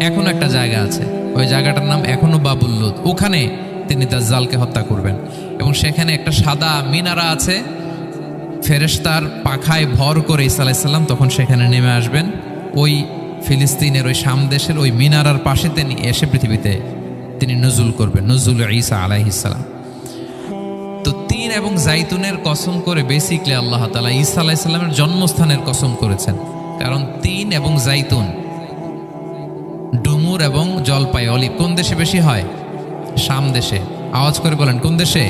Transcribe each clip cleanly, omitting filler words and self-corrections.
এখনো একটা জায়গা আছে, ওই জায়গাটার নাম এখনো বাবুল লুদ। ওখানে তিনি দাজ্জালকে হত্যা করবেন এবং সেখানে একটা সাদা মিনারা আছে, ফেরেশতার পাখায় ভর করে ঈসা আলাইহিস সালাম তখন সেখানে নেমে আসবেন। ওই ফিলিস্তিনের ওই শাম দেশের ওই মিনারার পাশে তিনি এসে পৃথিবীতে তিনি নজুল করবেন, নজুল ঈসা আলাইহিস সালাম। তো তিন এবং জাইতুনের কসম করে বেসিকলি আল্লাহ তাআলা ঈসা আলাইহিস সালামের জন্মস্থানের কসম করেছেন। কারণ তিন এবং জাইতুন, ডুমুর এবং জলপাই, অলিভ কোন দেশে বেশি হয়? শাম দেশে। আওয়াজ করে বলেন কোন দেশে?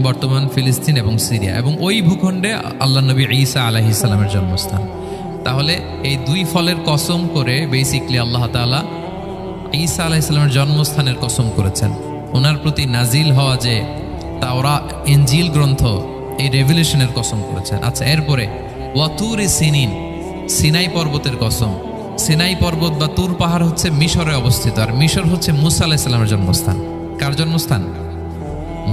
বর্তমান ফিলিস্তিন এবং সিরিয়া, এবং ওই ভূখণ্ডে আল্লাহ নবী ঈসা আলাইহিস সালামের জন্মস্থান। তাহলে এই দুই ফলের কসম করে বেসিকলি আল্লাহ তাআলা ঈসা আলাইহিস সালামের জন্মস্থানের কসম করেছেন। ওনার প্রতি নাজিল হওয়া যে তাওরাত ইনজিল গ্রন্থ, এই রেভেলেশনের কসম করেছেন। আচ্ছা, এরপরে ওয়াতুরি সিনিন, সিনাই পর্বতের কসম। সিনাই পর্বত বা তুর পাহাড় হচ্ছে মিশরে অবস্থিত, আর মিশর হচ্ছে মুসা আলাইহিস সালামের জন্মস্থান। কার জন্মস্থান?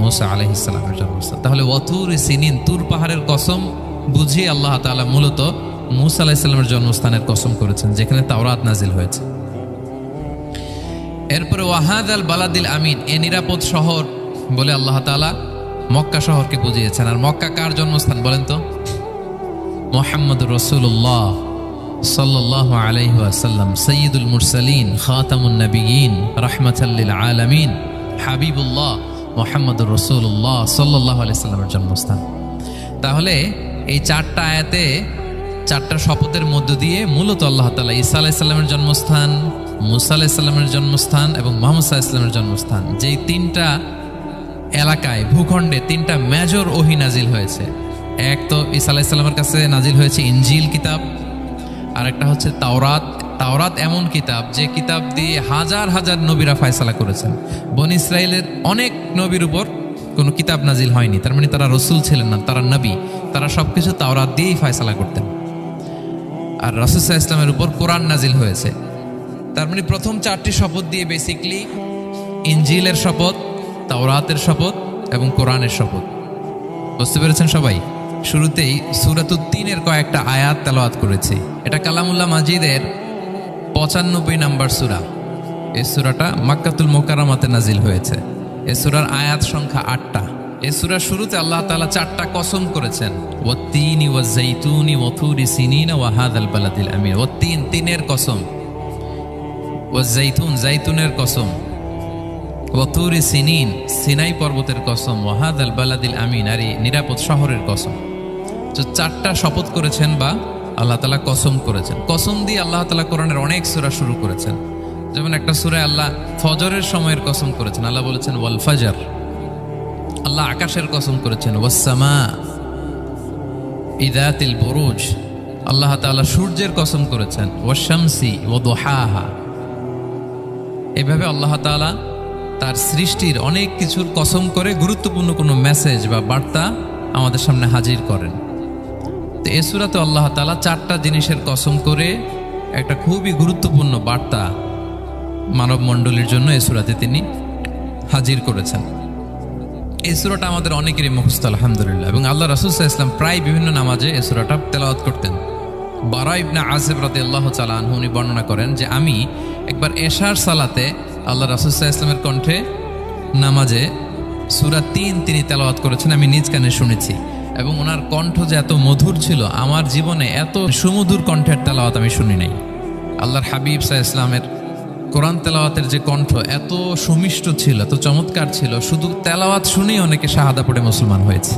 মুসা আলাইহিস সালামের জন্মস্থান। তাহলে ওয়াতুরি সিনিন, তুর পাহাড়ের কসম বুঝিয়ে আল্লাহ তাআলা মূলত মুসা আলাইহিস সালামের জন্মস্থানের কসম করেছেন, যেখানে তাওরাত নাজিল হয়েছে। এরপরে ওয়াহাদাল বালাদিল আমিন, এ নিরাপদ শহর বলে আল্লাহ তাআলা মক্কা শহরকে বুঝিয়েছেন। আর মক্কা কার জন্মস্থান বলেন তো? মুহাম্মদুর রাসূলুল্লাহ সাল্লাল্লাহু আলাইহি ওয়াসাল্লাম, সাইয়্যিদুল মুরসালিন, খাতামুন নবিয়্যিন, রাহমাতাল লিল আলামিন, হাবিবুল্লাহ মুহাম্মদুর রাসূলুল্লাহ সাল্লাল্লাহু আলাইহি ওয়াসাল্লামের জন্মস্থান। তাহলে এই চারটা আয়াতে, চারটা শপথের মধ্য দিয়ে মূলত আল্লাহ তাআলা ঈসা আলাইহিস সালামের জন্মস্থান, মুসা আলাইহিস সালামের জন্মস্থান এবং মুহাম্মদ সাল্লাল্লাহু আলাইহি ওয়াসাল্লামের জন্মস্থান, যেই তিনটা এলাকায়, ভূখণ্ডে তিনটা মেজর ওহী নাজিল হয়েছে। এক তো ঈসা আলাইহিস সালামের কাছে নাজিল হয়েছে ইনজিল কিতাব, আর একটা হচ্ছে তাওরাত। তাওরাত এমন কিতাব যে কিতাব দিয়ে হাজার হাজার নবীরা ফয়সালা করেছেন। বনী ইসরায়েলের অনেক নবীর উপর কোনো কিতাব নাজিল হয়নি, তার মানে তারা রসুল ছিলেন না, তারা নবী। তারা সবকিছু তাওরাত দিয়েই ফয়সালা করতেন। আর রাসূল সাল্লাল্লাহু আলাইহি ওয়াসাল্লামের উপর কোরআন নাজিল হয়েছে। তার মানে প্রথম চারটি শপথ দিয়ে বেসিকলি ইনজিলের শপথ, তাওরাতের শপথ এবং কোরআনের শপথ। বুঝতে পেরেছেন সবাই? শুরুতেই সূরাতুত তিনের কয়েকটা আয়াত তেলাওয়াত করেছি। এটা কালামুল্লাহ মাজিদের 95 নাম্বার সূরা। এই সূরাটা মক্কাতুল মুকাররমাতে নাজিল হয়েছে। এই সূরার আয়াত সংখ্যা 8টা। এই সূরার শুরুতে আল্লাহ তাআলা 4টা কসম করেছেন, ওয়াত-তিনি ওয়াজ-যাইতুনি ওয়া তুরি সিনিনা ওয়া হাযাল বালাদিল আমিন। ওয়াত-তিন, তিনের কসম, ওয়াজ-যাইতুন, যাইতুনের কসম, ওয়া তুরি সিনিন, সিনাই পর্বতের কসম, ওয়া হাযাল বালাদিল আমিন, আর এই নিরাপদ শহরের কসম। তো 4টা শপথ করেছেন বা আল্লাহ তাআলা কসম করেছেন। কসম দিয়ে আল্লাহ তাআলা কোরআনের অনেক সূরা শুরু করেছেন। যেমন একটা সূরায় আল্লাহ ফজরের সময়ের কসম করেছেন, আল্লাহ বলেছেন ওয়াল ফাজর। আল্লাহ আকাশের কসম করেছেন ওয়াস সামা ইযাতিল বুরুজ। আল্লাহ তাআলা সূর্যের কসম করেছেন ওয়াশ শামসি ওয়া দুহাহা। এভাবে আল্লাহ তাআলা তার সৃষ্টির অনেক কিছুর কসম করে গুরুত্বপূর্ণ কোনো মেসেজ বা বার্তা আমাদের সামনে হাজির করেন। তো এই সূরাতে আল্লাহ তাআলা 4টা জিনিসের কসম করে একটা খুবই গুরুত্বপূর্ণ বার্তা মানব মণ্ডলীর জন্য এই সূরাতে তিনি হাজির করেছেন। এই সূরাটা আমাদের অনেকেরই মুখস্থ আলহামদুলিল্লাহ, এবং আল্লাহ রাসূল সাল্লাল্লাহু আলাইহি ওয়াসাল্লাম প্রায় বিভিন্ন নামাজে এই সূরাটা তেলাওয়াত করতেন। বারা ইবনে আযিব রাদিয়াল্লাহু তাআলা আনহু উনি বর্ণনা করেন যে আমি একবার এশার সালাতে আল্লাহ রাসূল সাল্লাল্লাহু আলাইহি ওয়াসাল্লামের কণ্ঠে নামাজে সূরা 3 তিনি তেলাওয়াত করেছেন, আমি নিজ কানে শুনেছি। এবং ওনার কণ্ঠ যে এত মধুর ছিল, আমার জীবনে এত সুমধুর কণ্ঠের তেলাওয়াত আমি শুনি নাই। আল্লাহর হাবিব সাল্লাল্লাহু আলাইহি ওয়াসাল্লামের কোরআন তেলাওয়াতের যে কণ্ঠ এত সুমিষ্ট ছিল, এত চমৎকার ছিল, শুধু তেলাওয়াত শুনেই অনেকে শাহাদা পড়ে মুসলমান হয়েছে।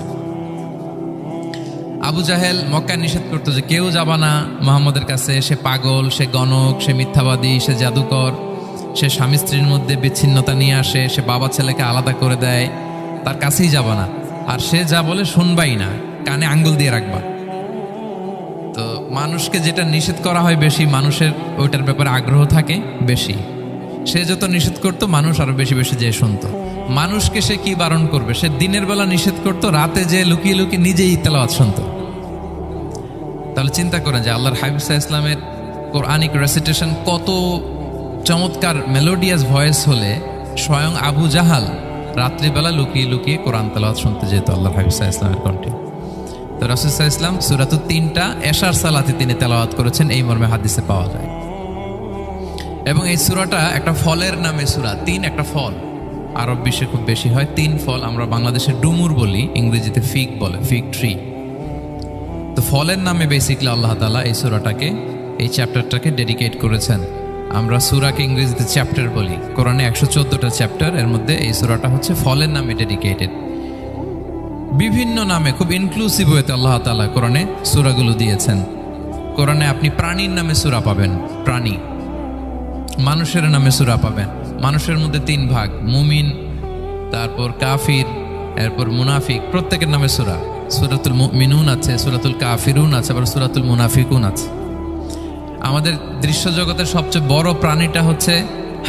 আবু জাহেল মক্কায় নিষেধ করতো যে কেউ যাবা না মুহাম্মদের কাছে, সে পাগল, সে গণক, সে মিথ্যাবাদী, সে জাদুকর, সে স্বামী স্ত্রীর মধ্যে বিচ্ছিন্নতা নিয়ে আসে, সে বাবা ছেলেকে আলাদা করে দেয়, তার কাছেই যাবা না। আর সে যা বলে শুনবাই না, কানে আঙ্গুল দিয়ে রাখবা। তো মানুষকে যেটা নিষেধ করা হয় বেশি, মানুষের ওইটার ব্যাপারে আগ্রহ থাকে বেশি। সে যত নিষেধ করতো মানুষ আরো বেশি বেশি যে শুনতো। মানুষকে সে কি বারণ করবে? সে দিনের বেলা নিষেধ করতো, রাতে যে লুকিয়ে লুকিয়ে নিজেই তেলাওয়াত শুনতো। তাহলে চিন্তা করেন যে আল্লাহর হাবিব সাল্লাল্লাহু আলাইহি ওয়াসাল্লামের কোরআনিক রেসিটেশন কত চমৎকার মেলোডিয়াস ভয়েস হলে স্বয়ং আবু জাহাল রাত্রিবেলা লুকিয়ে লুকিয়ে কোরআন তেলাওয়াত শুনতে যেত আল্লাহর হাবিব সাল্লাল্লাহু আলাইহি ওয়াসাল্লামের কণ্ঠে। তো রাসূল সাল্লাল্লাহু আলাইহি ওয়াসাল্লাম সূরাতুত 3টা এশার সালাতে তিনি তেলাওয়াত করেছেন, এই মর্মে হাদিসে পাওয়া যায়। এবং এই সূরাটা একটা ফলের নামে সূরা। 3 একটা ফল, আরব বিশ্বে খুব বেশি হয় 3 ফল। আমরা বাংলাদেশে ডুমুর বলি, ইংরেজিতে ফিগ বলে, ফিগ ট্রি। তো ফলের নামে বেসিক্যালি আল্লাহ তাআলা এই সূরাটাকে, এই চ্যাপ্টারটাকে ডেডিকেট করেছেন। আমরা সূরাকে ইংরেজিতে চ্যাপ্টার বলি। কোরআনে 114টা চ্যাপ্টার, এর মধ্যে এই সূরাটা হচ্ছে ফলের নামে ডেডিকেটেড। বিভিন্ন নামে খুব ইনক্লুসিভ ওয়েতে আল্লাহ তাআলা কোরআনে সূরাগুলো দিয়েছেন। কোরআনে আপনি প্রাণীর নামে সূরা পাবেন, প্রাণী। মানুষের নামে সূরা পাবেন। মানুষের মধ্যে 3 ভাগ, মুমিন, তারপর কাফির, এরপর মুনাফিক। প্রত্যেকের নামে সূরা। সূরাতুল মুমিনুন আছে, সূরাতুল কাফিরুন আছে, আবার সূরাতুল মুনাফিকুন আছে। আমাদের দৃশ্য জগতের সবচেয়ে বড় প্রাণীটা হচ্ছে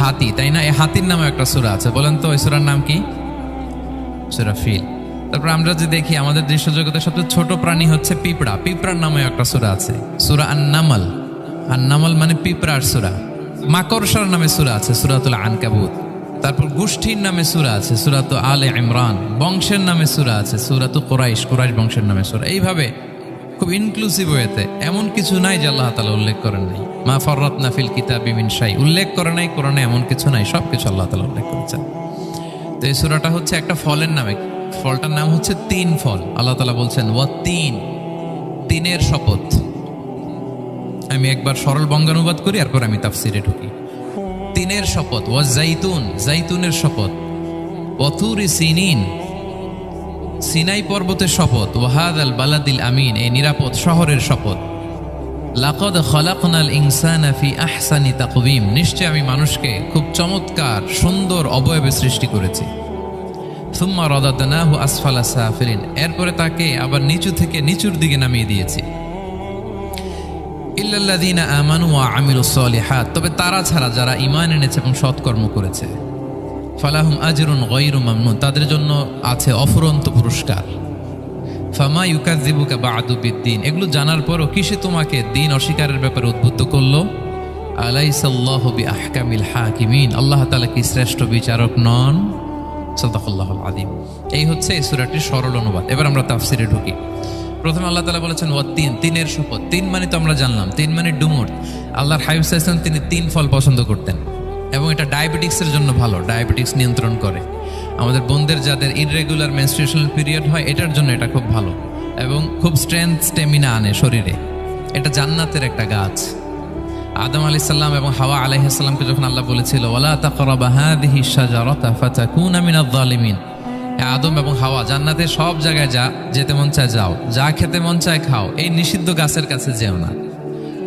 হাতি, তাই না? এই হাতির নামে একটা সূরা আছে। বলেন তো ওই সূরার নাম কি? সূরা ফিল। তারপর আমরা যে দেখি আমাদের দৃশ্য জগতের সবচেয়ে ছোট প্রাণী হচ্ছে পিঁপড়া। পিঁপড়ার নামে একটা সূরা আছে, সূরা আন-নামল। আন-নামল মানে পিঁপড়ার সূরা। মাকড়সার নামে সূরা আছে, সূরাতুল আনকাবুত। তারপর গোষ্ঠীর নামে সূরা আছে, সূরাতুল আলে ইমরান। বংশের নামে সূরা আছে, সূরাতুল কুরাইশ, কুরাইশ বংশের নামে সূরা। এইভাবে খুব ইনক্লুসিভ ওয়েতে, এমন কিছু নাই যে আল্লাহ তাআলা উল্লেখ করেন নাই। মা ফাররাতনা ফিল কিতাবি মিন শাই, উল্লেখ করে নাই কোরআনে এমন কিছু নাই, সবকিছু আল্লাহ তাআলা উল্লেখ করেছেন। তো এই সূরাটা হচ্ছে একটা ফলের নামে। ফলটার নাম হচ্ছে 3 ফল। আল্লাহ তাআলা বলছেন ওয়া তিন, 3-এর শপথ। আমি একবার সরল বঙ্গানুবাদ করি, এরপর আমি তাফসিরে ঢুকি। 3-এর শপথ। ওয়া জাইতুন, জাইতুনের শপথ। ওয়া তুরি সিনিন, সিনাই পর্বতের শপথ। ওয়া হাযাল বালাদিল আমিন, এই নিরাপদ শহরের শপথ। লাকাদ খালাকনাল ইনসানা ফি আহসানি তাকওয়িম, নিশ্চয় আমি মানুষকে খুব চমৎকার সুন্দর অবয়বে সৃষ্টি করেছি। সুম্মা রাদাদনাহু আসফালা সাফিলিন, এরপরে তাকে আবার নিচু থেকে নিচুর দিকে নামিয়ে দিয়েছি। ইল্লাল্লাযীনা আমানু ওয়া আমিলুস সলিহাত, তবে তারা ছাড়া যারা ঈমান এনেছে এবং সৎকর্ম করেছে। ফালাহুম আজরুন গায়রু মামনুন, তাদের জন্য আছে অফুরন্ত পুরস্কার। ফামা ইউকাযযিবুকা বা'দু বিদ্দিন, এগুলো জানার পরও কিসে তোমাকে দিন অস্বীকারের ব্যাপারে উদ্বুদ্ধ করলো? আলাইসাল্লাহু বিআহকামিল হাকিমিন, আল্লাহ তাআলা কি শ্রেষ্ঠ বিচারক নন? সাদাকাল্লাহুল আযীম। এই হচ্ছে এই সূরাটির সরল অনুবাদ। এবার আমরা তাফসিরে ঢুকি। প্রথমে আল্লাহ তাআলা বলেছেন ওয়া তিন, 3-এর শপথ। 3 মানে তো আমরা জানলাম, 3 মানে ডুমুর। আল্লাহর হাবিব সাল্লাল্লাহু আলাইহি ওয়াসাল্লাম তিনি 3 ফল পছন্দ করতেন, এবং এটা ডায়াবেটিক্সের জন্য ভালো, ডায়াবেটিক্স নিয়ন্ত্রণ করে। আমাদের বোনদের যাদের ইররেগুলার মেনস্ট্রুয়েশনাল পিরিয়ড হয়, এটার জন্য এটা খুব ভালো, এবং খুব স্ট্রেংথ, স্টেমিনা আনে শরীরে। এটা জান্নাতের একটা গাছ। আদম আলাইহিস সালাম এবং হাওয়া আলাইহিস সালামকে যখন আল্লাহ বলেছিল ওয়ালা তাকরাবা হাযিহি শাজারাতা ফাতাকুনা মিনাজ জালিমিন, আদম এবং হাওয়া জান্নাতের সব জায়গায় যেতে মন চায় যাও, যা খেতে মন চায় খাও, এই নিষিদ্ধ গাছের কাছে যেও না,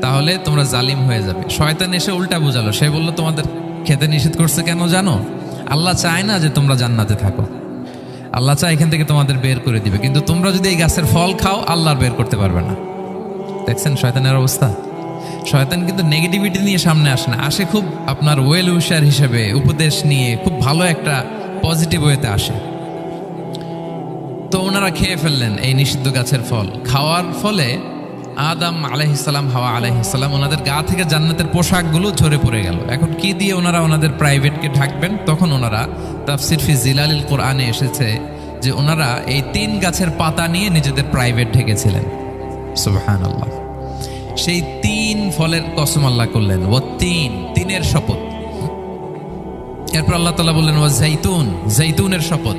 তাহলে তোমরা জালিম হয়ে যাবে। শয়তান এসে উল্টা বুঝালো, সে বলল তোমাদের খেতে নিষেধ করছে কেন জানো? আল্লাহ চায় না যে তোমরা জান্নাতে থাকো, আল্লাহ চায় এখান থেকে তোমাদের বের করে দিবে, কিন্তু তোমরা যদি এই গাছের ফল খাও আল্লাহ বের করতে পারবে না। দেখছেন শয়তানের অবস্থা? শয়তান কিন্তু নেগেটিভিটি নিয়ে সামনে আসে না, আসে খুব আপনার ওয়েল উইশার হিসেবে, উপদেশ নিয়ে, খুব ভালো একটা পজিটিভ ওয়েতে আসে। তো ওনারা খেয়ে ফেললেন এই নিষিদ্ধ গাছের ফল। খাওয়ার ফলে আদম আলাইহিস সালাম, হাওয়া আলাইহিস সালাম, ওনাদের গা থেকে জান্নাতের পোশাকগুলো ঝরে পড়ে গেল। এখন কি দিয়ে ওনারা ওনাদের প্রাইভেটকে ঢাকবেন? তখন ওনারা তাফসির ফি জিলালিল কোরআনে এসেছে যে ওনারা এই 3 গাছের পাতা নিয়ে নিজেদের প্রাইভেট ঢেকেছিলেন। সুবহানাল্লাহ। সেই 3 ফলের কসম আল্লাহ করলেন, ও 3-এর শপথ। এরপর আল্লাহ তাআলা বললেন ওয়া জাইতুন, জাইতুনের শপথ।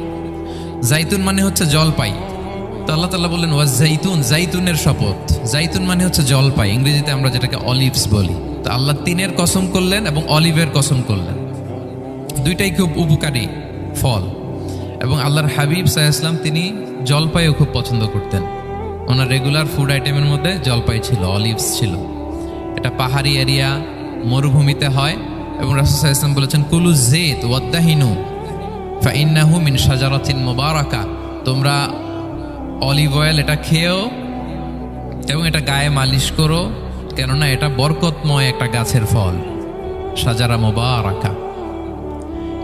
জাইতুন মানে হচ্ছে জলপাই। তো আল্লাহ তাআলা বললেন ওয়া জাইতুন, জাইতুনের শপথ। জাইতুন মানে হচ্ছে জলপাই, ইংরেজিতে আমরা যেটাকে অলিভস বলি। তো আল্লাহ 3-এর কসম করলেন এবং অলিভের কসম করলেন। দুইটাই খুব উপকারী ফল, এবং আল্লাহর হাবিব সাল্লাল্লাহু আলাইহি ওয়াসাল্লাম তিনি জলপাইও খুব পছন্দ করতেন। ওনার রেগুলার ফুড আইটেমের মধ্যে জলপাই ছিল, অলিভস ছিল। এটা পাহাড়ি এরিয়া, মরুভূমিতে হয়, এবং রাসূল সাল্লাল্লাহু আলাইহি ওয়াসাল্লাম বলেছেন কুলু যাইত ওয়াদাহিনু ফাইন্নাহু মিন শাজারাতিন মুবারাকা, তোমরা অলিভ অয়েল এটা খেও এবং এটা গায়ে মালিশ করো, কেননা এটা বরকতময় একটা গাছের ফল, শাজারা মুবারাকা।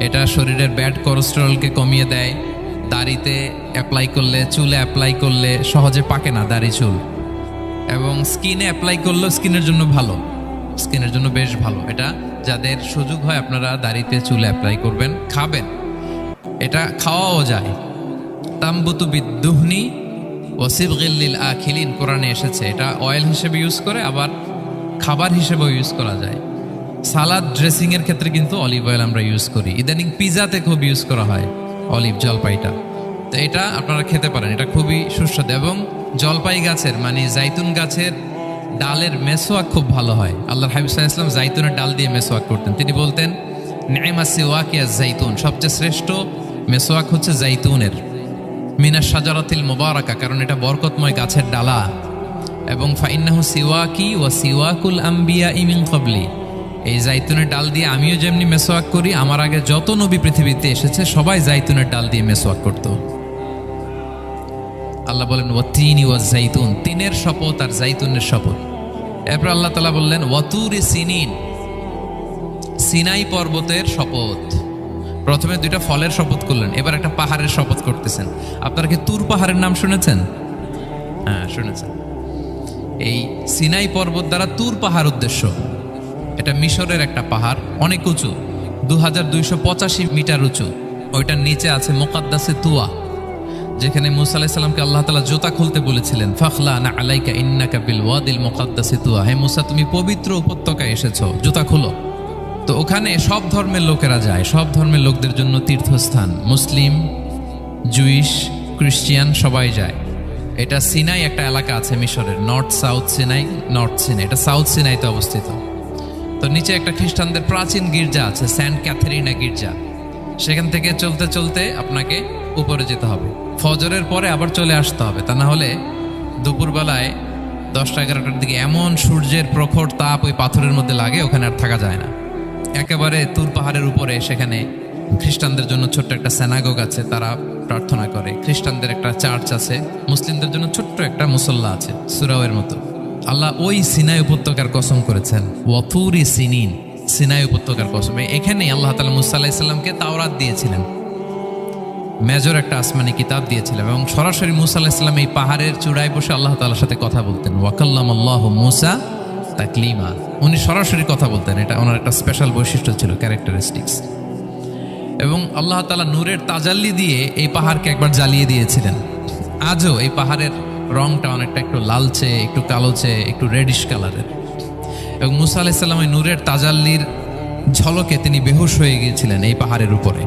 এটা শরীরের ব্যাড কোলেস্টেরলকে কমিয়ে দেয়। দাড়িতে অ্যাপ্লাই করলে, চুলে অ্যাপ্লাই করলে সহজে পাকে না দাড়ি চুল, এবং স্কিনে অ্যাপ্লাই করলেও স্কিনের জন্য ভালো, স্কিনের জন্য বেশ ভালো। এটা যাদের সুযোগ হয় আপনারা দাড়িতে চুলে অ্যাপ্লাই করবেন, খাবেন। এটা খাওয়াও যায়। তামবুতু বিদ্দুহনি ওয়াসিবগিল লিল আখিলিন, কোরআনে এসেছে। এটা অয়েল হিসেবে ইউজ করে, আবার খাবার হিসেবেও ইউজ করা যায়। সালাদ ড্রেসিং এর ক্ষেত্রে কিন্তু অলিভ অয়েল আমরা ইউজ করি। ইদানিং পিজাতে খুব ইউজ করা হয় অলিভ, জলপাইটা। তো এটা আপনারা খেতে পারেন, এটা খুবই সুস্বাদু। এবং জলপাই গাছের মানে জাইতুন গাছের ডালের মেসোয়াক খুব ভালো হয়। আল্লাহর হাবিব সাল্লাল্লাহু আলাইহি ওয়াসাল্লাম জাইতুনের ডাল দিয়ে মেসোয়াক করতেন। তিনি বলতেন, নি'মা সিওয়াকিয়া জাইতুন, সবচেয়ে শ্রেষ্ঠ মেসোয়াক হচ্ছে জাইতুনের, মিনাশ শাজারাতিল মুবারাকা, কারণ এটা বরকতময় গাছের ডালা। এবং ফাইন্নাহু সিওয়াকি ওয়া সিওয়াকুল আম্বিয়া মিন ক্বাবলি, এই জাইতুনের ডাল দিয়ে আমিও যেমনি মেসোয়াক করি, আমার আগে যত নবী পৃথিবীতে এসেছে সবাই জাইতুনের ডাল দিয়ে মেসোয়াক করত। আল্লাহ বলেন ওয়াতিনি ওয়াজ জাইতুন, তিনের শপথ আর জাইতুনের শপথ। এরপর আল্লাহ তাআলা বললেন ওয়াতুরি সিনিন, সিনাই পর্বতের শপথ। প্রথমে দুইটা ফলের শপথ করলেন, এবার একটা পাহাড়ের শপথ করতেছেন। আপনারা কি তুর পাহাড়ের নাম শুনেছেন? হ্যাঁ, শুনেছেন। এই সিনাই পর্বত দ্বারা তুর পাহাড় উদ্দেশ্য। এটা মিশরের একটা পাহাড়, অনেক উঁচু, 2285 মিটার উঁচু। ওইটার নিচে আছে মুকাদ্দাসে তুয়া, যেখানে মুসা আলাইহিস সালামকে আল্লাহ তাআলা জুতা খুলতে বলেছিলেন, ফাখলা না আলাইকা ইন্নাকা বিল ওয়াদিল মুকাদ্দাসি তুয়া, হে মুসা তুমি পবিত্র উপত্যকায় এসেছো, জুতা খুলো। তো ওখানে সব ধর্মের লোকেরা যায়, সব ধর্মের লোকদের জন্য তীর্থস্থান, মুসলিম, জুইশ, খ্রিস্টিয়ান সবাই যায়। এটা সিনাই একটা এলাকা আছে মিশরের, north south Sinai, north Sinai, এটা সাউথ সিনাইতে অবস্থিত। তো নিচে একটা খ্রিস্টানদের প্রাচীন গির্জা আছে, সেন্ট ক্যাথেরিনা গির্জা। সেখান থেকে চলতে চলতে আপনাকে উপরে যেতে হবে, ফজরের পরে আবার চলে আসতে হবে, তা না হলে দুপুরবেলায় 10টা-11টার দিকে এমন সূর্যের প্রখর তাপ ওই পাথরের মধ্যে লাগে, ওখানে আর থাকা যায় না। একেবারে তুর পাহাড়ের উপরে সেখানে খ্রিস্টানদের জন্য ছোট্ট একটা সিনাগোগ আছে, তারা প্রার্থনা করে। খ্রিস্টানদের একটা চার্চ আছে, মুসলিমদের জন্য ছোট্ট একটা মুসল্লা আছে, সুরাওয়ের মতো। আল্লাহ ওই সিনাই উপত্যকার কসম করেছেন, ওয়াতুরি সিনিন, সিনাই উপত্যকার কসম। এখানে আল্লাহ তাআলা মুসা আলাইহিস সালামকে তাওরাত দিয়েছিলেন, মেজর একটা আসমানি কিতাব দিয়েছিলেন, এবং সরাসরি মুসা আলাইহিস সালাম এই পাহাড়ের চূড়ায় বসে আল্লাহ তাআলার সাথে কথা বলতেন। ওয়াকাল্লামাল্লাহু মুসা তাকলিমা, উনি সরাসরি কথা বলতেন, এটা ওনার একটা স্পেশাল বৈশিষ্ট্য ছিল, ক্যারেক্টারিস্টিক্স। এবং আল্লাহ তাআলা নূরের তাজাল্লি দিয়ে এই পাহাড়কে একবার জ্বালিয়ে দিয়েছিলেন। আজও এই পাহাড়ের রংটা অনেকটা একটু লালচে, একটু কালোচে, একটু রেডিশ কালারের। এবং মুসা আলাইহিস সালাম এই নূরের তাজাল্লির ঝলকে তিনি বেহুশ হয়ে গিয়েছিলেন এই পাহাড়ের উপরে।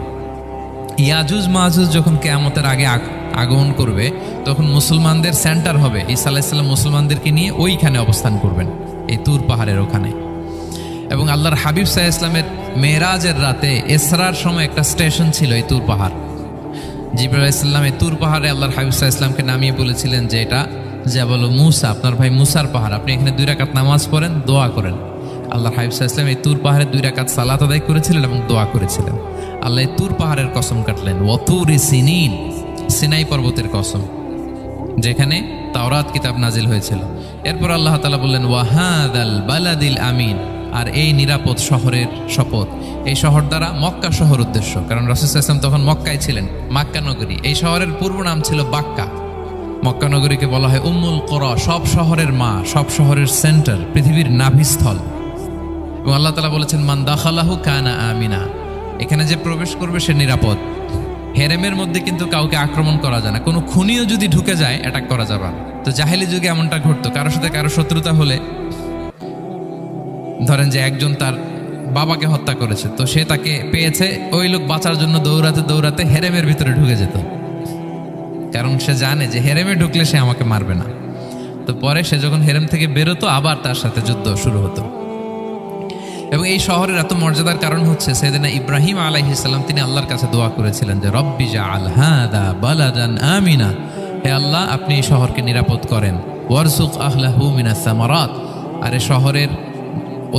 ইয়াজুজ মাজুজ যখন কিয়ামতের আগে আগমন করবে, তখন মুসলমানদের সেন্টার হবে। ঈসা আলাইহিস সালাম মুসলমানদেরকে নিয়ে ওইখানে অবস্থান করবেন, এই তুর পাহাড়ের ওখানে। এবং আল্লাহর হাবিব সাল্লাল্লাহু আলাইহি ওয়াসাল্লামের মেরাজের রাতে ইসরার সময় একটা স্টেশন ছিল এই তুর পাহাড়। জিবরাইল আলাইহিস সালাম এই তুর পাহাড়ে আল্লাহর হাবিব সাল্লাল্লাহু আলাইহি ওয়াসাল্লামকে নামিয়ে বলেছিলেন যে এটা জাবাল মুসা, আপনার ভাই মুসার পাহাড়, আপনি এখানে 2 রাকাত নামাজ পড়েন, দোয়া করেন। আল্লাহর হাবিব সাল্লাল্লাহু আলাইহি ওয়াসাল্লাম এই তুর পাহাড়ে 2 রাকাত সালাত আদায় করেছিলেন এবং দোয়া করেছিলেন। আল্লাহ এই তুর পাহাড়ের কসম কাটলেন, ওয়াতুরি সিনিন, সিনাই পর্বতের কসম, যেখানে তাওরাত কিতাব নাজিল হয়েছিল। এরপর আল্লাহ তাআলা বললেন ওয়াহাদাল বালাদিল আমিন, আর এই নিরাপদ শহরের শপথ। এই শহর দ্বারা মক্কা শহর উদ্দেশ্য, কারণ রাসূল সাল্লাল্লাহু আলাইহি ওয়াসাল্লাম তখন মক্কায় ছিলেন, মক্কা নগরী। এই শহরের পূর্ব নাম ছিল বাক্কা। মক্কা নগরীকে বলা হয় উম্মুল কুরা, সব শহরের মা, সব শহরের সেন্টার, পৃথিবীর নাভিস্থল। এবং আল্লাহ তাআলা বলেছেন মান দাখালাহু কানা আমিনা, এখানে যে প্রবেশ করবে সে নিরাপদ। হেরেমের মধ্যে কিন্তু কাউকে আক্রমণ করা যায় না, কোনো খুনিও যদি ঢুকে যায় অ্যাটাক করা যাবে না। তো জাহেলি যুগে এমনটা ঘটতো, কারোর সাথে কারো শত্রুতা হলে, ধরেন যে একজন তার বাবাকে হত্যা করেছে, তো সে তাকে পেয়েছে, ওই লোক বাঁচার জন্য দৌড়াতে দৌড়াতে হেরেমের ভিতরে ঢুকে যেত, কারণ সে জানে যে হেরেমে ঢুকলে সে আমাকে মারবে না। তো পরে সে যখন হেরেম থেকে বেরোতো, আবার তার সাথে যুদ্ধ শুরু হতো। এবং এই শহরের এত মর্যাদার কারণ হচ্ছে সাইয়েদনা ইব্রাহিম আলাইহিস সালাম, তিনি আল্লাহর কাছে দোয়া করেছিলেন যে রব্বি জাআল হাদা বালাদান আমিনা, হে আল্লাহ আপনি এই শহরকে নিরাপদ করেন, ওয়ারযুক আহলাহু মিনাস সামারাত, আর এই শহরের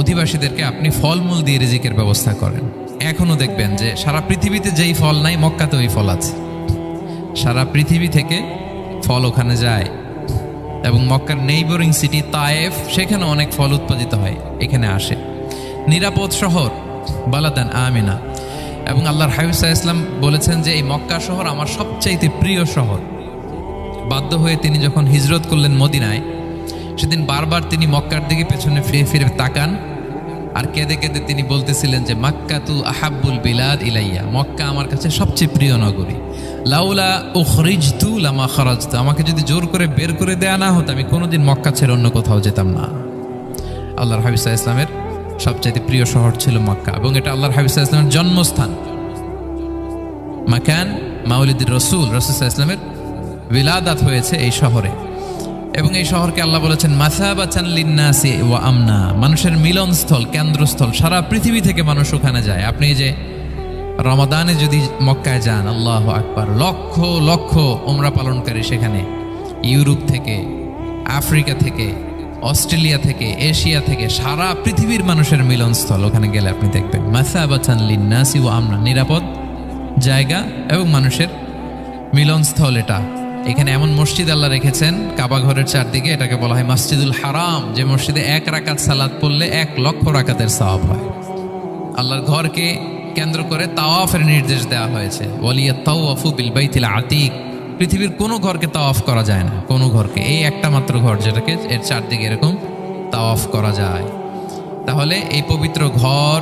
অধিবাসীদেরকে আপনি ফলমূল দিয়ে রিজিকের ব্যবস্থা করেন। এখনো দেখবেন যে সারা পৃথিবীতে যেই ফল নাই, মক্কাতে ওই ফল আছে। সারা পৃথিবী থেকে ফল ওখানে যায়। এবং মক্কার নেইবরিং সিটি তায়েফ, সেখানে অনেক ফল উৎপাদিত হয়, এখানে আসে। নিরাপদ শহর, বালাদান আমিনা। এবং আল্লাহর হাবিব সাল্লাল্লাহু আলাইহি ওয়াসাল্লাম বলেছেন যে এই মক্কা শহর আমার সবচাইতে প্রিয় শহর। বাধ্য হয়ে তিনি যখন হিজরত করলেন মদিনায়, সেদিন বারবার তিনি মক্কার দিকে পেছনে ফিরে ফিরে তাকান, আর কেঁদে কেঁদে তিনি বলতেছিলেন যে মাক্কাতু আহাব্বুল বিলাদ ইলাইয়া, মক্কা আমার কাছে সবচেয়ে প্রিয় নগরী। লাউলা উখরিজতু লামা খারাজতু, আমাকে যদি জোর করে বের করে দেয়া না হতো, আমি কোনোদিন মক্কা ছেড়ে অন্য কোথাও যেতাম না। আল্লাহর হাবিব সাল্লাল্লাহু আলাইহি ওয়াসাল্লামের সবচাইতে প্রিয় শহর ছিল মক্কা, এবং এটা আল্লাহর হাবিব সাল্লাল্লাহু আলাইহি ওয়াসাল্লামের জন্মস্থান। মাকান মাউলিদুর রাসূল, রাসূল সাল্লাল্লাহু আলাইহি ওয়াসাল্লামের বিলাদাত হয়েছে এই শহরে। এবং এই শহরকে আল্লাহ বলেছেন মাসাবাতান লিন্নাসি ওয়া আমনা, মানুষের মিলনস্থল, কেন্দ্রস্থল। সারা পৃথিবী থেকে মানুষ ওখানে যায়। আপনি যে রমাদানে যদি মক্কায় যান, আল্লাহু আকবার, লক্ষ লক্ষ উমরা পালনকারী সেখানে, ইউরোপ থেকে, আফ্রিকা থেকে, অস্ট্রেলিয়া থেকে, এশিয়া থেকে, সারা পৃথিবীর মানুষের মিলনস্থল। ওখানে গেলে আপনি দেখবেন মাসাবাতান লিন্নাসি ওয়া আমনা, নিরাপদ জায়গা এবং মানুষের মিলনস্থল। এটা এখানে এমন মসজিদ আল্লাহ রেখেছেন কাবা ঘরের চারদিকে, এটাকে বলা হয় মসজিদুল হারাম, যে মসজিদে 1 রাকাত সালাত পড়লে 1 লক্ষ রাকাতের সওয়াব হয়। আল্লাহর ঘরকে কেন্দ্র করে তাওয়াফের নির্দেশ দেওয়া হয়েছে, ওয়ালিয়াতাওয়াফু বিল বাইতিল আতিক। পৃথিবীর কোনো ঘরকে তাওয়াফ করা যায় না, কোনো ঘরকে, এই একটা মাত্র ঘর যেটাকে এর চারদিকে এরকম তাওয়াফ করা যায়। তাহলে এই পবিত্র ঘর,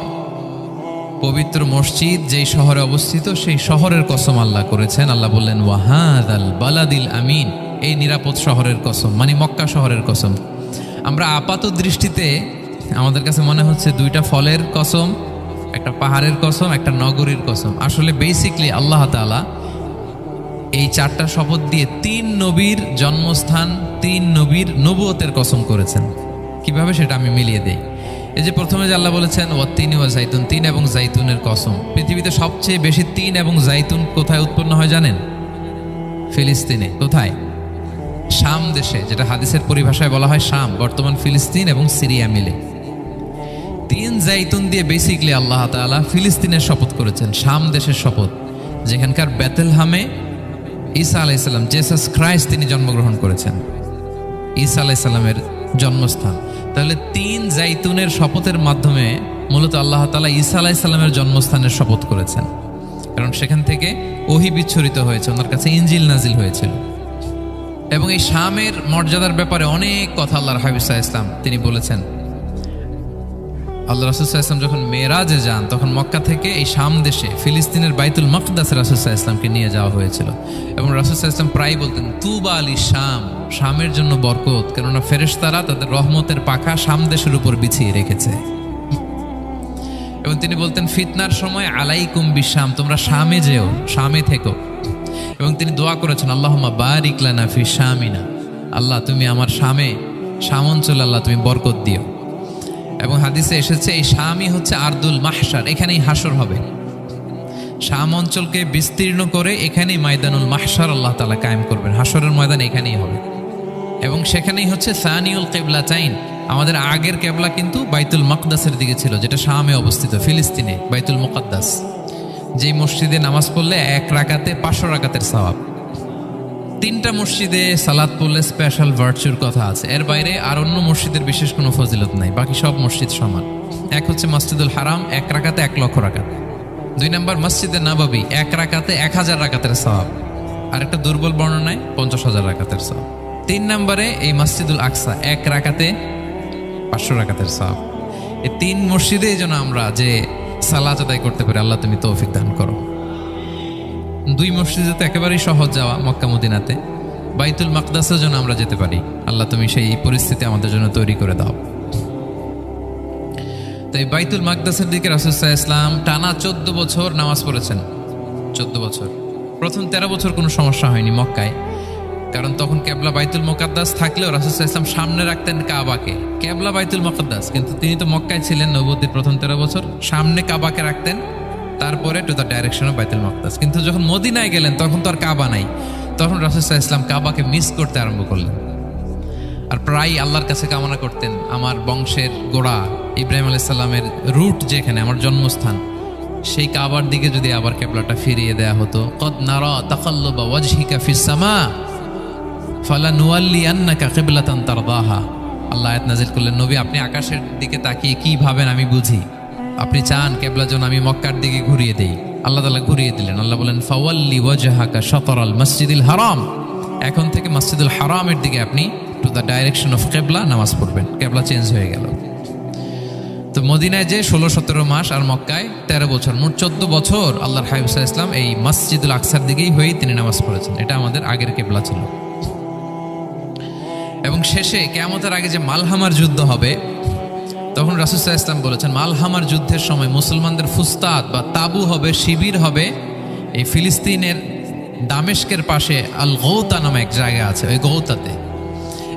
পবিত্র মসজিদ যেই শহরে অবস্থিত, সেই শহরের কসম আল্লাহ করেছেন। আল্লাহ বললেন ওয়াহাদাল বালাদিল আমিন, এই নিরাপদ শহরের কসম, মানে মক্কা শহরের কসম। আমরা আপাত দৃষ্টিতে আমাদের কাছে মনে হচ্ছে দুইটা ফলের কসম, একটা পাহাড়ের কসম, একটা নগরীর কসম। আসলে বেসিকলি আল্লাহ তাআলা এই 4টা শপথ দিয়ে 3 নবীর জন্মস্থান, 3 নবীর নবুয়তের কসম করেছেন। কিভাবে সেটা আমি মিলিয়ে দেই। এই যে প্রথমে যে আল্লাহ বলেছেন ওয়াত্তিনি ওয়া জাইতুন, 3 এবং জাইতুনের কসম। পৃথিবীতে সবচেয়ে বেশি 3 এবং জাইতুন কোথায় উৎপন্ন হয় জানেন? ফিলিস্তিনে। কোথায়? শাম দেশে, যেটা হাদিসের পরিভাষায় বলা হয় শাম, বর্তমান ফিলিস্তিন এবং সিরিয়া মিলে। 3 জাইতুন দিয়ে বেসিকলি আল্লাহ তাআলা ফিলিস্তিনের শপথ করেছেন, শাম দেশের শপথ, যেখানকার বেথলহামে ঈসা আলাইহিস সালাম, জেসাস ক্রাইস্ট, তিনি জন্মগ্রহণ করেছেন। ঈসা আলাইহিস সালামের জন্মস্থান। তাহলে 3 জাইতুনের শপথের মাধ্যমে মূলত আল্লাহ তাআলা ঈসা আলাইহিস সালামের জন্মস্থানের শপথ করেছেন, কারণ সেখান থেকে ওহী বিচ্ছুরিত হয়েছে, ওনার কাছে ইনজিল নাজিল হয়েছিল। এবং এই শামের মর্যাদার ব্যাপারে অনেক কথা আল্লাহর হাবিব সাল্লাল্লাহু আলাইহি ওয়াসাল্লাম তিনি বলেছেন। আল্লাহ রাসূল সাল্লাল্লাহু আলাইহি ওয়াসাল্লাম যখন মেরাজে যান, তখন মক্কা থেকে এই শাম দেশে ফিলিস্তিনের বাইতুল মাকদাসে রাসূল সাল্লাল্লাহু আলাইহি ওয়াসাল্লামকে নিয়ে যাওয়া হয়েছিল। এবং রাসূল সাল্লাল্লাহু আলাইহি ওয়াসাল্লাম প্রায় বলতেন তুবা আলি শাম, শামের জন্য বরকত, কেননা ফেরেশতারা তাদের রহমতের পাখা শাম দেশের উপর বিছিয়ে রেখেছে। এবং তিনি বলতেন ফিতনার সময় আলাইকুম বিশাম, তোমরা শামে যেও, শামে থেকো। এবং তিনি দোয়া করেছেন আল্লাহুম্মা বারিক লানা ফি শামিনা, আল্লাহ তুমি আমার শামে, শাম অঞ্চলে আল্লাহ তুমি বরকত দিও। এবং হাদিসে এসেছে এই শামই হচ্ছে আরদুল মাহশার, এখানেই হাসর হবে। শাম অঞ্চলকে বিস্তীর্ণ করে এখানেই ময়দানুল মাহশার আল্লাহ তাআলা কায়েম করবেন, হাসরের ময়দান এখানেই হবে। এবং সেখানেই হচ্ছে সানিউল কিবলাতাইন, আমাদের আগের কেবলা কিন্তু বাইতুল মাকদাসের দিকে ছিল, যেটা শামে অবস্থিত, ফিলিস্তিনে বাইতুল মুকাদ্দাস, যেই মসজিদে নামাজ পড়লে 1 রাকাতে 500 রাকাতের সওয়াব। 3টা মসজিদে সালাত পড়লে স্পেশাল ভার্চুর কথা আছে, এর বাইরে আর অন্য মসজিদের বিশেষ কোনো ফজিলত নাই, বাকি সব মসজিদ সমান। এক হচ্ছে মসজিদুল হারাম, 1 রাকাতে 1 লক্ষ রাকাত। 2 নম্বর মসজিদে নববী, 1 রাকাতে 1000 রাকাতের সওয়াব, আর একটা দুর্বল বর্ণনায় 50,000 রাকাতের সওয়াব। 3 নম্বরে এই মসজিদুল আকসা, 1 রাকাতে 500 রাকাতের সওয়াব। এই 3 মসজিদে যেন আমরা যে সালাত আদায় করতে পারি, আল্লাহ তুমি তৌফিক দান করো। 2 মসজিদে তো একেবারেই সহজ যাওয়া, মক্কা মদিনাতে। বাইতুল মাকদাসের জন্য আমরা যেতে পারি, আল্লাহ তুমি সেই পরিস্থিতি আমাদের জন্য তৈরি করে দাও। তাই বাইতুল মাকদাসের দিকে রাসূল সাল্লাল্লাহু আলাইহি ওয়াসাল্লাম টানা 14 বছর নামাজ পড়েছেন। 14 বছর। প্রথম 13 বছর কোনো সমস্যা হয়নি মক্কায়, কারণ তখন কেবলা বাইতুল মুকাদ্দাস থাকলেও রাসূল সাল্লাল্লাহু আলাইহি ওয়াসাল্লাম সামনে রাখতেন কাবাকে, কেবলা বাইতুল মুকাদ্দাস, কিন্তু তিনি তো মক্কায় ছিলেন নবুয়তের প্রথম 13 বছর, সামনে কাবাকে রাখতেন, তারপরে টু দ্য ডাইরেকশন অফ বাইতুল মুকাদ্দাস। কিন্তু যখন মদিনায় গেলেন তখন তো আর কাবা নাই, তখন রাসূল সাল্লাল্লাহু আলাইহি ওয়াসাল্লাম কাবাকে মিস করতে আরম্ভ করলেন। আর প্রায় আল্লাহর কাছে কামনা করতেন, আমার বংশের গোড়া ইব্রাহিম আলাইহিস সালামের রুট যেখানে, আমার জন্মস্থান, সেই কাবার দিকে যদি আবার কেবলাটা ফিরিয়ে দেয়া হতো। কদ নারা তাকাল্লুবা ওয়াজহিকা ফিস সামা ফালানুওয়াল্লিয়ান্নাকা কিবলাতান তারদাহা। আল্লাহ আয়াত নাযিল করলেন, নবী আপনি আকাশের দিকে তাকিয়ে কি ভাবেন আমি বুঝি, আপনি চান কেবলা যেন আমি মক্কার দিকে ঘুরিয়ে দেই। আল্লাহ তাআলা ঘুরিয়ে দিলেন। আল্লাহ বলেন ফাওয়াল্লি ওয়াজহাকা শাতরাল মসজিদিল হারাম, এখন থেকে মসজিদুল হারামের দিকে আপনি টু দ্য ডাইরেকশন অফ কেবলা নামাজ পড়বেন। কেবলা চেঞ্জ হয়ে গেল। তো মদিনায় যে 16-17 মাস, আর মক্কায় 13 বছর, মোট 14 বছর আল্লাহর হাবিব সাল্লাল্লাহু আলাইহি ওয়াসাল্লাম এই মসজিদুল আকসার দিকেই হয়েই তিনি নামাজ পড়েছেন। এটা আমাদের আগের কেবলা ছিল। এবং শেষে কিয়ামতের আগে যে মালহামার যুদ্ধ হবে, তখন রাসূল সাল্লাল্লাহু আলাইহি ওয়াসাল্লাম বলেছেন, মালহামার যুদ্ধের সময় মুসলমানদের ফুস্তাদ বা তাবু হবে, শিবির হবে এই ফিলিস্তিনের দামেস্কের পাশে আল গৌতা নামে এক জায়গা আছে, ওই গৌতাতে।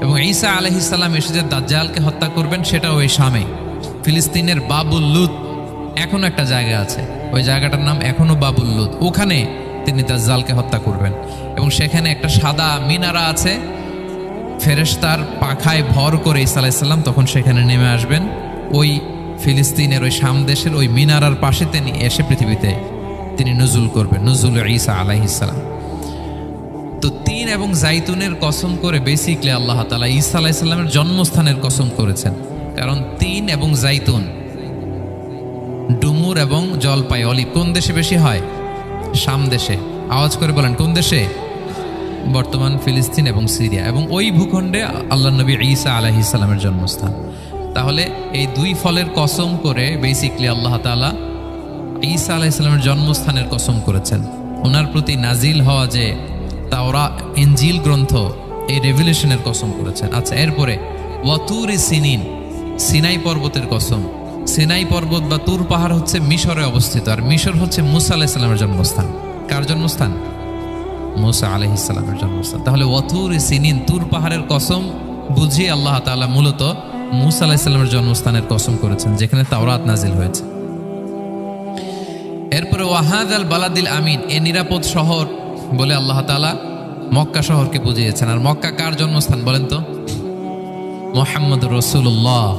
এবং ঈসা আলাইহিস সালাম এসে যে দাজ্জালকে হত্যা করবেন সেটাও ওই শামে। ফিলিস্তিনের বাবুল লুদ এখনো একটা জায়গা আছে, ওই জায়গাটার নাম এখনো বাবুল লুদ, ওখানে তিনি দাজ্জালকে হত্যা করবেন। এবং সেখানে একটা সাদা মিনারা আছে, ফেরেশতার পাখায় ভর করে ঈসা আলাইহিস সালাম তখন সেখানে নেমে আসবেন। ওই ফিলিস্তিনের ওই শাম দেশের ওই মিনারার পাশে তিনি এসে পৃথিবীতে তিনি নজুল করবেন, নজুল ঈসা আলাইহিস সালাম। তো তিন এবং জাইতুনের কসম করে বেসিকলি আল্লাহ তাআলা ঈসা আলাইহিস সালামের জন্মস্থানের কসম করেছেন। কারণ তিন এবং জাইতুন, ডুমুর এবং জলপাই, অলিভ কোন দেশে বেশি হয়? শাম দেশে। আওয়াজ করে বলেন কোন দেশে? বর্তমান ফিলিস্তিন এবং সিরিয়া। এবং ওই ভূখণ্ডে আল্লাহ নবী ঈসা আলাইহিস সালামের জন্মস্থান। তাহলে এই দুই ফলের কসম করে বেসিকলি আল্লাহ তাআলা ঈসা আলাইহিস সালামের জন্মস্থানের কসম করেছেন। ওনার প্রতি নাজিল হওয়া যে তাওরাত ইনজিল গ্রন্থ, এই রেভিলেশনের কসম করেছেন। আচ্ছা, এরপরে ওয়াতুরি সিনিন, সিনাই পর্বতের কসম। সিনাই পর্বত বা তুর পাহাড় হচ্ছে মিশরে অবস্থিত, আর মিশর হচ্ছে মুসা আলাইহিস সালামের জন্মস্থান। কার জন্মস্থান? মুসা আলাইহিস সালামের জন্মস্থান। তাহলে ওয়াতুরি সিনিন, তুর পাহাড়ের কসম বুঝিয়ে আল্লাহ তাআলা মূলত মুসা আলাইহিস সালামের জন্মস্থানের কসম করেছেন, যেখানে তাওরাত নাজিল হয়েছে। এরপরে ওয়াহাদাল বালাদিল আমিন, এ নিরাপদ শহর বলে আল্লাহ তাআলা মক্কা শহরকে বুঝিয়েছেন। আর মক্কা কার জন্মস্থান বলেন তো? মুহাম্মদুর রাসূলুল্লাহ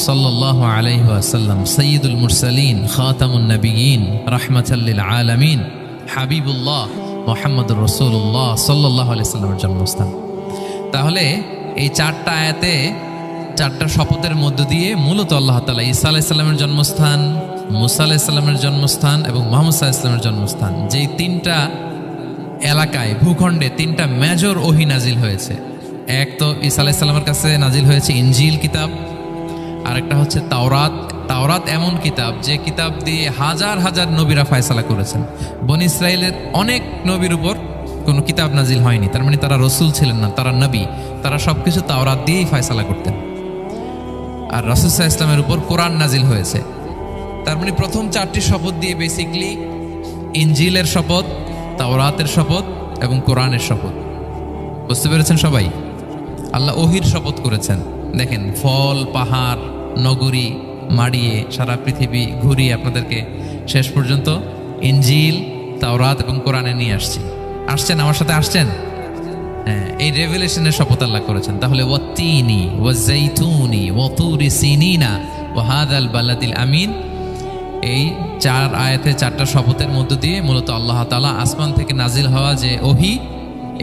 সাল্লাল্লাহু আলাইহি ওয়াসাল্লাম, সাইয়্যিদুল মুরসালিন, খাতামুন নবিয়্যিন, রাহমাতাল লিল আলামিন, হাবিবুল্লাহ মুহাম্মদুর রাসূলুল্লাহ সাল্লাল্লাহু আলাইহি ওয়াসাল্লামের জন্মস্থান। তাহলে এই চারটা আয়াতে, চারটা শপথের মধ্য দিয়ে মূলত আল্লাহ তাআলা ঈসা আলাইহিস সালামের জন্মস্থান, মুসা আলাইহিস সালামের জন্মস্থান এবং মুহাম্মদ সাল্লাল্লাহু আলাইহি ওয়াসাল্লামের জন্মস্থান, যেই তিনটা এলাকায়, ভূখণ্ডে তিনটা মেজর ওহী নাজিল হয়েছে। এক তো ঈসা আলাইহিস সালামের কাছে নাজিল হয়েছে ইনজিল কিতাব, আরেকটা হচ্ছে তাওরাত। তাওরাত এমন কিতাব যে কিতাব দিয়ে হাজার হাজার নবীরা ফয়সালা করেছেন। বনি ইসরাইলের অনেক নবীর উপর কোনো কিতাব নাজিল হয়নি, তার মানে তারা রসুল ছিলেন না, তারা নবী। তারা সবকিছু তাওরাত দিয়েই ফয়সালা করতেন। আর রাসূল সাল্লাল্লাহু আলাইহি ওয়াসাল্লামের উপর কোরআন নাজিল হয়েছে। তার মানে প্রথম চারটি শপথ দিয়ে বেসিকলি ইনজিলের শপথ, তাওরাতের শপথ এবং কোরআনের শপথ। বুঝতে পেরেছেন সবাই? আল্লাহ ওহির শপথ করেছেন। দেখেন, ফল, পাহাড়, নগরী মাড়িয়ে সারা পৃথিবী ঘুরিয়ে আপনাদেরকে শেষ পর্যন্ত ইনজিল, তাওরাত এবং কোরআনে নিয়ে আসছেন। আমার সাথে আসছেন? হ্যাঁ, এই রেভেলেশনের শপথ আল্লাহ করেছেন। তাহলে ওয়াত্তিনি ওয়াজাইতুনি ওয়াতুরি সিনিনা ওয়া হাদাল বালাদিল আমিন, এই চার আয়াতে চারটা শপথের মধ্য দিয়ে মূলত আল্লাহ তাআলা আসমান থেকে নাজিল হওয়া যে ওহী,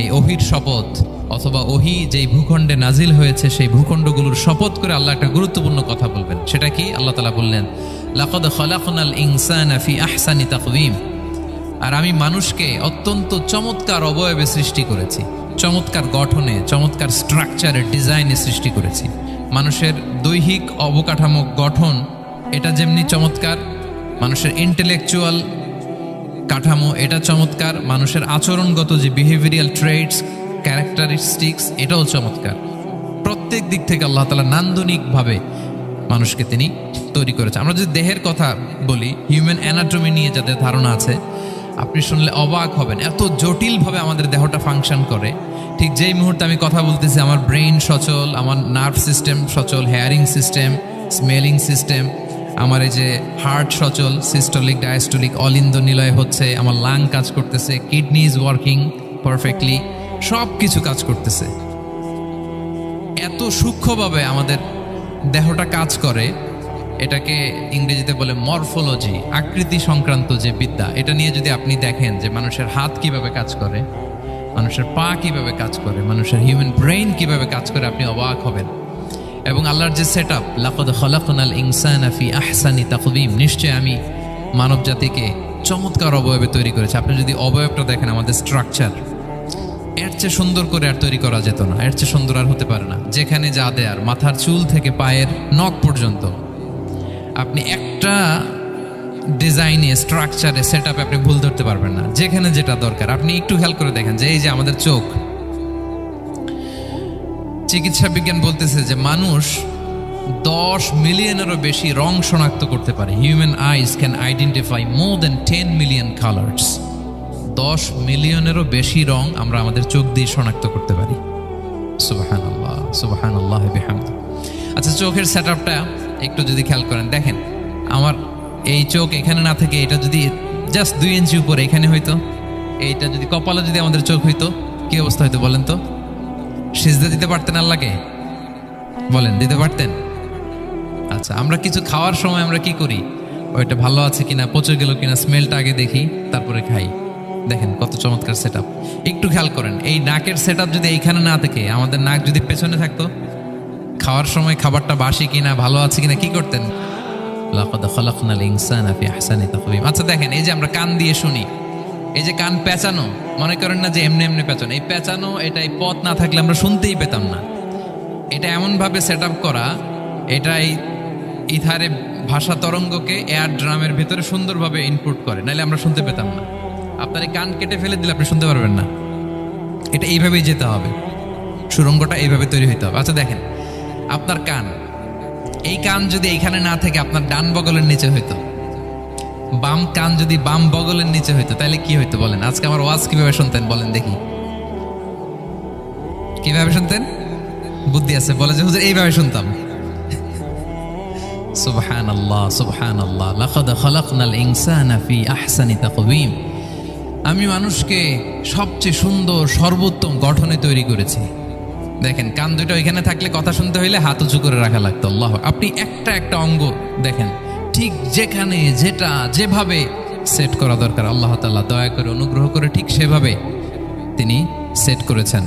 এই ওহীর শপথ অথবা ওহী যেই ভূখণ্ডে নাজিল হয়েছে সেই ভূখণ্ডগুলোর শপথ করে আল্লাহ একটা গুরুত্বপূর্ণ কথা বলবেন। সেটা কি? আল্লাহ তাআলা বললেন, লাকাদ খালাকনাল ইনসানা ফি আহসানি তাকওয়িম, আর আমি মানুষকে অত্যন্ত চমৎকার অবয়বে সৃষ্টি করেছি, চমৎকার গঠনে, চমৎকার স্ট্রাকচারে, ডিজাইনে সৃষ্টি করেছি। মানুষের দৈহিক অবকাঠামো গঠন এটা যেমনি চমৎকার, মানুষের ইন্টেলেকচুয়াল কাঠামো এটা চমৎকার, মানুষের আচরণগত যে বিহেভিয়ারাল ট্রেটস, ক্যারেক্টারিস্টিক্স এটাও চমৎকার। প্রত্যেক দিক থেকে আল্লাহ তাআলা নান্দনিকভাবে মানুষকে তিনি তৈরি করেছে। আমরা যদি দেহের কথা বলি, হিউম্যান অ্যানাটমি নিয়ে যাদের ধারণা আছে, আপনি শুনলে অবাক হবেন এত জটিলভাবে আমাদের দেহটা ফাংশন করে। ঠিক যেই মুহূর্তে আমি কথা বলতেছি আমার ব্রেইন সচল, আমার নার্ভ সিস্টেম সচল, হেয়ারিং সিস্টেম, স্মেলিং সিস্টেম, আমার এই যে হার্ট সচল, সিস্টোলিক ডায়াস্টোলিক অলিন্দ নিলয় হচ্ছে, আমার লাং কাজ করতেছে, কিডনি ইজ ওয়ার্কিং পারফেক্টলি, সব কিছু কাজ করতেছে। এত সূক্ষ্মভাবে আমাদের দেহটা কাজ করে, এটাকে ইংরেজিতে বলে মরফোলজি, আকৃতি সংক্রান্ত যে বিদ্যা। এটা নিয়ে যদি আপনি দেখেন যে মানুষের হাত কিভাবে কাজ করে, মানুষের পা কিভাবে কাজ করে, মানুষের হিউম্যান ব্রেইন কিভাবে কাজ করে, আপনি অবাক হবেন। এবং আল্লাহর যে সেট আপ, লাকাদ খালাকনাল ইনসানা ফি আহসানি তাকওয়িম, নিশ্চয় আমি মানব জাতিকে চমৎকার অবয়বে তৈরি করেছি। আপনি যদি অবয়বটা দেখেন, আমাদের স্ট্রাকচার, এর চেয়ে সুন্দর করে আর তৈরি করা যেত না, এর চেয়ে সুন্দর আর হতে পারে না। যেখানে যা দেয়ার, মাথার চুল থেকে পায়ের নখ পর্যন্ত, আপনি একটা ডিজাইনে, স্ট্রাকচারে, সেট আপে আপনি ভুল ধরতে পারবেন না। যেখানে যেটা দরকার, আপনি একটু খেয়াল করে দেখেন যে এই যে আমাদের চোখ, চিকিৎসা বিজ্ঞান বলতেছে যে মানুষ 10 মিলিয়নেরও বেশি রং শনাক্ত করতে পারে। Human eyes can identify more than 10 million colours. 10 মিলিয়নেরও বেশি রং আমরা আমাদের চোখ দিয়ে শনাক্ত করতে পারি। সুবহানাল্লাহ, সুবহানাল্লাহ বিহামদি। আচ্ছা, চোখের সেটআপটা একটু যদি খেয়াল করেন, দেখেন আমার এই চোখ এখানে না থেকে এটা যদি জাস্ট 2 ইঞ্চি উপরে এখানে হইতো, এইটা যদি কপালে যদি আমাদের চোখ হইতো, কি অবস্থা হইতো বলেন তো? সিজদা দিতে পারতেন আল্লাহকে? বলেন, দিতে পারতেন? আচ্ছা, আমরা কিছু খাওয়ার সময় আমরা কি করি? ওইটা ভালো আছে কিনা, পচে গেল কিনা, স্মেলটা আগে দেখি, তারপরে খাই। দেখেন কত চমৎকার সেটআপ। একটু খেয়াল করেন, এই নাকের সেটআপ যদি এইখানে না থাকে, আমাদের নাক যদি পেছনে থাকতো, খাওয়ার সময় খাবারটা বাসি কিনা, ভালো আছে কিনা কি করতেন? লাকাদ খালাকনাল ইনসানা ফি আহসানি তাকওয়িম। আচ্ছা দেখেন, এই যে আমরা কান দিয়ে শুনি, এই যে কান পেঁচানো, মনে করেন না যে এমনি এমনি পেঁচানো, এই পেঁচানো, এটা এই পথ না থাকলে আমরা শুনতেই পেতাম না। এটা এমনভাবে সেটআপ করা, এটাই ইথারে ভাষা তরঙ্গকে এয়ার ড্রামের ভেতরে সুন্দরভাবে ইনপুট করে, নাহলে আমরা শুনতে পেতাম না। আপনার এই কান কেটে ফেলে দিলে আপনি শুনতে পারবেন না। এটা এইভাবেই যেতে হবে, সুরঙ্গটা এইভাবে তৈরি হইতে হবে। আচ্ছা দেখেন, আপনার কান, এই কান যদি এইখানে না থেকে আপনার ডান বগলের নিচে হইতো, বাম কান যদি বাম বগলের নিচে হইতো, তাহলে কি হইতো বলেন? আজকে আমার ওয়াজ কিভাবে শুনতেন বলেন দেখি, কিভাবে শুনতেন? বুদ্ধি আছে বলে যে হুজুর এইভাবে শুনতাম। সুবহানাল্লাহ, সুবহানাল্লাহ। লাকাদ খালাকনাল ইনসানা ফি আহসানি তাকওয়িম। আমি মানুষকে সবচেয়ে সুন্দর সর্বোত্তম গঠনে তৈরি করেছি। দেখেন, কান দুটো এখানে থাকলে কথা শুনতে হইলে হাত উঁচু করে রাখা লাগতো। আল্লাহ, আপনি একটা একটা অঙ্গ দেখেন, ঠিক যেখানে যেটা যেভাবে সেট করা দরকার, আল্লাহ তাআলা দয়া করে অনুগ্রহ করে ঠিক সেভাবে তিনি সেট করেছেন।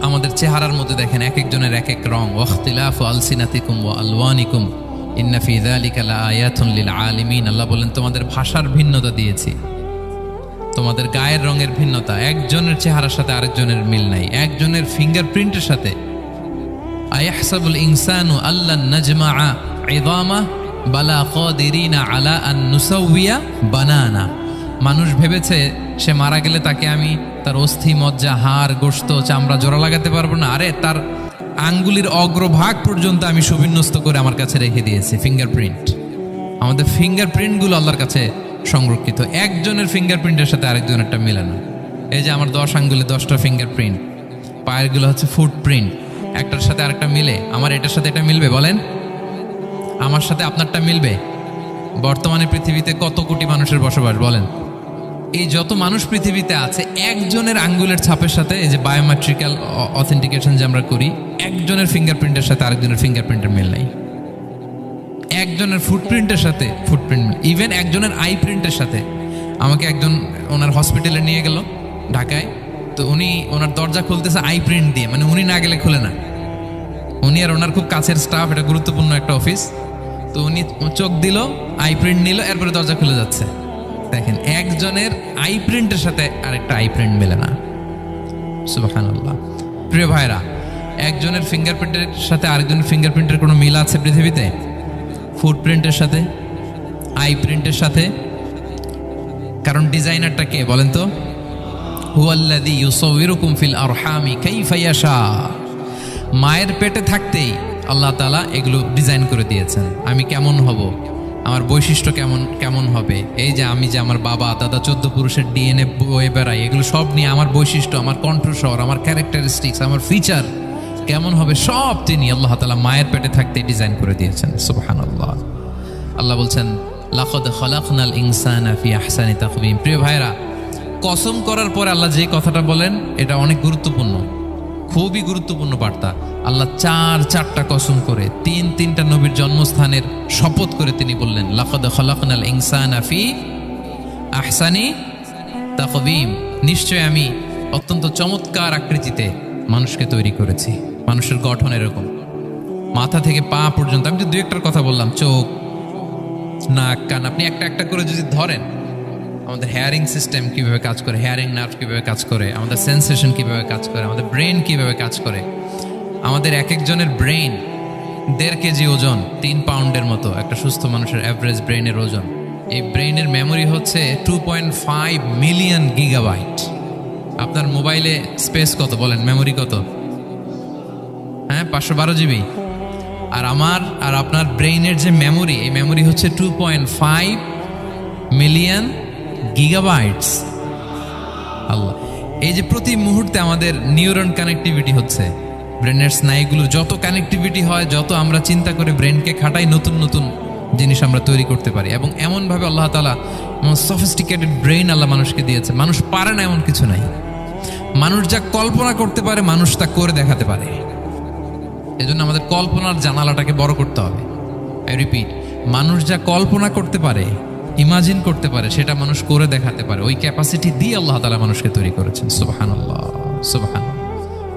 আমাদের চেহারার মধ্যে দেখেন এক একজনের এক এক রং। ওয়াখতিলাফু আলসিনাতিকুম ওয়া আলওয়ানিকুম ইন্না ফি যালিকা লাআয়াতুন লিল আলিমিন। আল্লাহ বলেন, তোমাদের ভাষার ভিন্নতা দিয়েছি, তোমাদের গায়ের রঙের ভিন্নতা, একজনের চেহারার সাথে আরেকজনের মিল নাই, একজনের ফিঙ্গারপ্রিন্টের সাথে। আয়াহসাবুল ইনসানু আল্লান নাজমাআ ইযামা বালা কাদিরিনা আলা আন নুসাউইয়া বানানা। মানুষ ভেবেছে সে মারা গেলে তাকে আমি তার অস্থি, মজ্জা, হাড়, গোশত, চামড়া জোড়া লাগাতে পারবো না। আরে তার আঙ্গুলির অগ্রভাগ পর্যন্ত আমি সুবিন্যস্ত করে আমার কাছে রেখে দিয়েছি। ফিঙ্গারপ্রিন্ট, আমাদের ফিঙ্গারপ্রিন্টগুলো আল্লাহর কাছে সংরক্ষিত। একজনের ফিঙ্গারপ্রিন্টের সাথে আরেকজনেরটা মিলে না। এই যে আমার 10 আঙ্গুলে 10টা ফিঙ্গারপ্রিন্ট, পায়েরগুলো হচ্ছে ফুটপ্রিন্ট, একটার সাথে আরেকটা মিলে। আমার এটার সাথে এটা মিলবে বলেন? আমার সাথে আপনারটা মিলবে? বর্তমানে পৃথিবীতে কত কোটি মানুষের বসবাস বলেন? এই যত মানুষ পৃথিবীতে আছে, একজনের আঙ্গুলের ছাপের সাথে, এই যে বায়োমেট্রিক্যাল অথেন্টিকেশন যে আমরা করি, একজনের ফিঙ্গারপ্রিন্টের সাথে আরেকজনের ফিঙ্গারপ্রিন্টের মিল নাই। একজনের ফুটপ্রিন্টের সাথে ফুটপ্রিন্ট, ইভেন একজনের আই প্রিন্টের সাথে। আমাকে একজন ওনার হসপিটালে নিয়ে গেল ঢাকায়, তো উনি ওনার দরজা খুলতেছে আই প্রিন্ট দিয়ে, মানে উনি না গেলে খুলে না। উনি আর ওনার খুব কাছের স্টাফ, এটা গুরুত্বপূর্ণ একটা অফিস, তো উনি চোখ দিল, আই প্রিন্ট নিল, এরপরে দরজা খুলে যাচ্ছে। দেখেন, একজনের আই প্রিন্টের সাথে আরেকটা আই প্রিন্ট মেলে না। সুবহানাল্লাহ। প্রিয় ভাইরা, একজনের ফিঙ্গারপ্রিন্টের সাথে আরেকজনের ফিঙ্গারপ্রিন্টের কোনো মিল আছে পৃথিবীতে? ফুটপ্রিন্টের সাথে, আই প্রিন্টের সাথে। কারণ ডিজাইনারটা কে বলেন তো? হুয়াল্লাযী ইউসাউবিরুকুম ফিল আরহামি কাইফা ইয়াশা। মায়ের পেটে থাকতেই আল্লাহ তাআলা এগুলো ডিজাইন করে দিয়েছেন। আমি কেমন হব, আমার বৈশিষ্ট্য কেমন কেমন হবে, এই যে আমি যে আমার বাবা দাদা 14 পুরুষের ডিএনএ বয়ে বেড়াই, এগুলো সব নিয়ে আমার বৈশিষ্ট্য, আমার কণ্ঠস্বর, আমার ক্যারেক্টারিস্টিক্স, আমার ফিচার কেমন হবে, সব তিনি আল্লাহ তাআলা মায়ের পেটে থাকতেই ডিজাইন করে দিয়েছেন। সুবহানাল্লাহ। আল্লাহ বলছেন, লাকাদ খালাকনাল ইনসানা ফি আহসানি তাকওয়িম। প্রিয় ভাইরা, কসম করার পরে আল্লাহ যে কথাটা বলেন, এটা অনেক গুরুত্বপূর্ণ, খুবই গুরুত্বপূর্ণ বার্তা। আল্লাহ 4টা কসম করে 3টা নবীর জন্মস্থানের শপথ করে তিনি বললেন, লাকাদ খালাকনাল ইনসানা ফি আহসানি তাকওয়িম। নিশ্চয় আমি অত্যন্ত চমৎকার আকৃতিতে মানুষকে তৈরি করেছি। মানুষের গঠন এরকম, মাথা থেকে পা পর্যন্ত। আমি তো 2-1টার কথা বললাম, চোখ, নাক, কান। আপনি একটা একটা করে যদি ধরেন, আমাদের হেয়ারিং সিস্টেম কিভাবে কাজ করে, হেয়ারিং নার্ভ কিভাবে কাজ করে, আমাদের সেন্সেশন কিভাবে কাজ করে, আমাদের ব্রেন কিভাবে কাজ করে। আমাদের এক একজনের ব্রেন 1.5 কেজি ওজন, 3 পাউন্ডের মতো একটা সুস্থ মানুষের অ্যাভারেজ ব্রেনের ওজন। এই ব্রেনের মেমোরি হচ্ছে 2.5 মিলিয়ন গিগাবাইট। আপনার মোবাইলে স্পেস কত বলেন, মেমোরি কত? হ্যাঁ, 512 জিবি। আর আমার আর আপনার ব্রেইনের যে মেমোরি, এই মেমোরি হচ্ছে 2.5 মিলিয়ন গিগাবাইটস। আল্লাহ, এই যে প্রতি মুহূর্তে আমাদের নিউরন কানেক্টিভিটি হচ্ছে, ব্রেনের স্নায়ুগুলোর যত কানেক্টিভিটি হয়, যত আমরা চিন্তা করে ব্রেনকে খাটাই, নতুন নতুন জিনিস আমরা তৈরি করতে পারি। এবং এমনভাবে আল্লাহ তাআলা এমন সফিস্টিকেটেড ব্রেইন আল্লাহ মানুষকে দিয়েছে, মানুষ পারে না এমন কিছু নাই। মানুষ যা কল্পনা করতে পারে মানুষ তা করে দেখাতে পারে। এজন্য আমাদের কল্পনার জানালাটাকে বড় করতে হবে। আই রিপিট, মানুষ যা কল্পনা করতে পারে, ইমাজিন করতে পারে, সেটা মানুষ করে দেখাতে পারে। ওই ক্যাপাসিটি দিয়ে আল্লাহ তাআলা মানুষকে তৈরি করেছেন। সুবহানাল্লাহ, সুবহানাল্লাহ।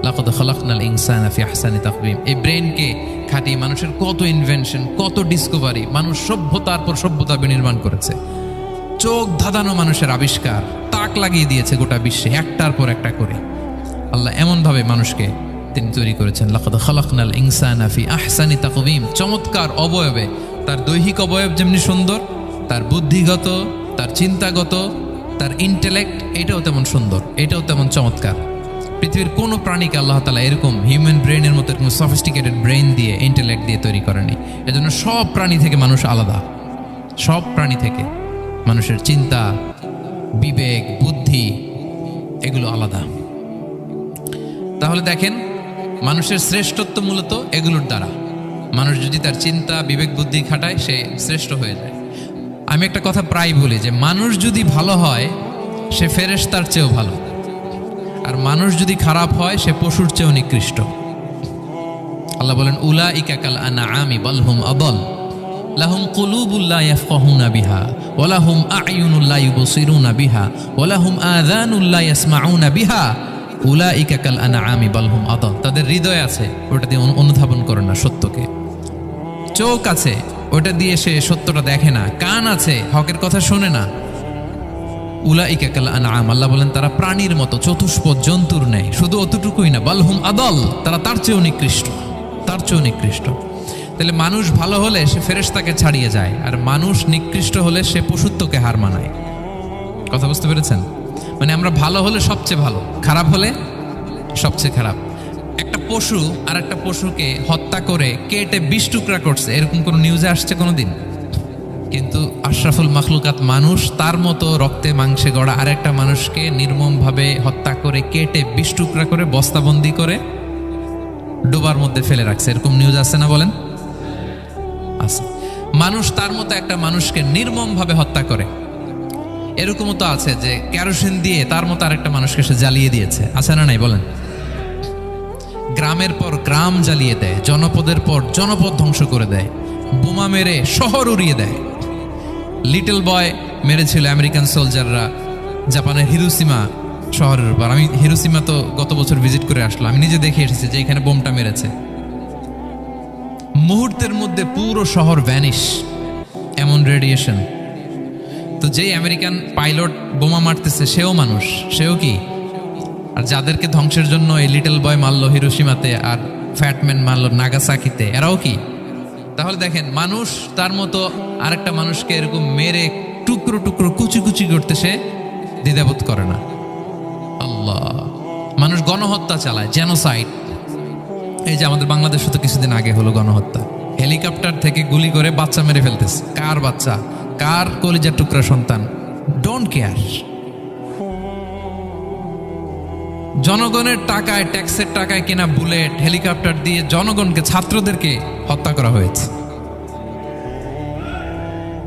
লাকাদ খালাকনাল ইনসানা ফি আহসানি তাকওয়িম। এই ব্রেনকে খাটিয়ে মানুষের কত ইনভেনশন, কত ডিসকভারি, মানুষ সভ্যতার পর সভ্যতা বিনির্মাণ করেছে। চোখ ধাঁধানো মানুষের আবিষ্কার, তাক লাগিয়ে দিয়েছে গোটা বিশ্বে একটার পর একটা করে। আল্লাহ এমনভাবে মানুষকে তিনি তৈরি করেছেন। লাকাদ খালাকনাল ইনসানা ফি আহসানি তাকওয়িম। চমৎকার অবয়বে, তার দৈহিক অবয়ব যেমনি সুন্দর, তার বুদ্ধিগত, তার চিন্তাগত, তার ইন্টেলেক্ট, এটাও তেমন সুন্দর, এটাও তেমন চমৎকার। পৃথিবীর কোনো প্রাণীকে আল্লাহ তাআলা এরকম হিউম্যান ব্রেনের মতো এরকম সফিস্টিকেটেড ব্রেন দিয়ে, ইন্টেলেক্ট দিয়ে তৈরি করেনি। এজন্য সব প্রাণী থেকে মানুষ আলাদা। সব প্রাণী থেকে মানুষের চিন্তা, বিবেক, বুদ্ধি এগুলো আলাদা। তাহলে দেখেন, মানুষের শ্রেষ্ঠত্ব মূলত এগুলোর দ্বারা। মানুষ যদি তার চিন্তা, বিবেক, বুদ্ধি খাটায়, সে শ্রেষ্ঠ হয়ে যায়। আমি একটা কথা প্রায় বলি যে মানুষ যদি ভালো হয় সে ফেরেশতার চেয়েও ভালো, আর মানুষ যদি খারাপ হয় সে পশুর চেয়েও নিকৃষ্ট। আল্লাহ বলেন, উলাইকা কাল আনআমি বাল হুম আদাল লাহুম কুলুবুল লা ইয়াফকাহুনা বিহা ওয়া লাহুম আ'য়ুনুল লা ইউবসিরুনা বিহা ওয়া লাহুম আযানুল লা ইয়াসমাউনা বিহা উলাইকা কাল আনআমি বাল হুম আদাল। তাদের হৃদয় আছে, ওটা দিয়ে অনুধাবন করে না সত্যকে। চোখ আছে, ওটা দিয়ে সে সত্যটা দেখে না। কান আছে, হকের কথা শোনে না। উলাইকা কাল আনআম, আল্লাহ বলেন তারা প্রাণীর মতো, চতুষ্পদ জন্তুর নেই। শুধু অতটুকুই না, বাল হুম আদাল, তারা তার চেয়েও নিকৃষ্ট, তার চেয়েও নিকৃষ্ট। তাহলে মানুষ ভালো হলে সে ফেরেশতাকে ছাড়িয়ে যায়, আর মানুষ নিকৃষ্ট হলে সে পশুত্বকে হার মানায়। কথা বুঝতে পেরেছেন? মানে আমরা ভালো হলে সবচেয়ে ভালো, খারাপ হলে সবচেয়ে খারাপ। একটা পশু আর একটা পশুকে হত্যা করে কেটে 20 টুকরা করছে, এরকম কোন নিউজে আসছে কোনোদিন? কিন্তু আশরাফুল মাখলুকাত মানুষ তার মতো রক্তে মাংসে গড়া আরেকটা মানুষকে নির্মমভাবে হত্যা করে কেটে 20 টুকরা করে বস্তাবন্দি করে ডোবার মধ্যে ফেলে রাখছে। এরকম নিউজ আছে না বলেন? আছে। মানুষ তার মতো একটা মানুষকে নির্মমভাবে হত্যা করে। এরকমও তো আছে যে কেরোসিন দিয়ে তার মতো আরেকটা মানুষকে সে জ্বালিয়ে দিয়েছে। আছে না নাই বলেন? গ্রামের পর গ্রাম জ্বালিয়ে দেয়, জনপদের পর জনপদ ধ্বংস করে দেয়, বোমা মেরে শহর উড়িয়ে দেয়। লিটল বয় মেরেছিল আমেরিকান সোলজাররা জাপানের হিরোশিমা শহরের উপর। আমি হিরোশিমা তো গত বছর ভিজিট করে আসলাম, আমি নিজে দেখে এসেছি যে এখানে বোমটা মেরেছে। মুহূর্তের মধ্যে পুরো শহর ভ্যানিশ, এমন রেডিয়েশন। তো যেই আমেরিকান পাইলট বোমা মারতেছে সেও মানুষ, সেও কি? আর যাদেরকে ধ্বংসের জন্য এই লিটল বয় মারলো হিরোশিমাতে আর ফ্যাটম্যান মারলো নাগাসাকিতে, এরাও কি? তাহলে দেখেন, মানুষ তার মতো আরেকটা মানুষকে এরকম মেরে টুকরো টুকরো কুচি কুচি করতে সে দ্বিধাবোধ করে না। আল্লাহ, মানুষ গণহত্যা চালায়, জেনোসাইড। এই যে আমাদের বাংলাদেশে তো কিছুদিন আগে হলো গণহত্যা, হেলিকপ্টার থেকে গুলি করে বাচ্চা মেরে ফেলতেছে। কার বাচ্চা? কার কলিজার টুকরা সন্তান? Don't care. জনগণের টাকায়, ট্যাক্সের টাকায় কেনা বুলেট, হেলিকপ্টার দিয়ে জনগণকে, ছাত্রদেরকে হত্যা করা হয়েছে।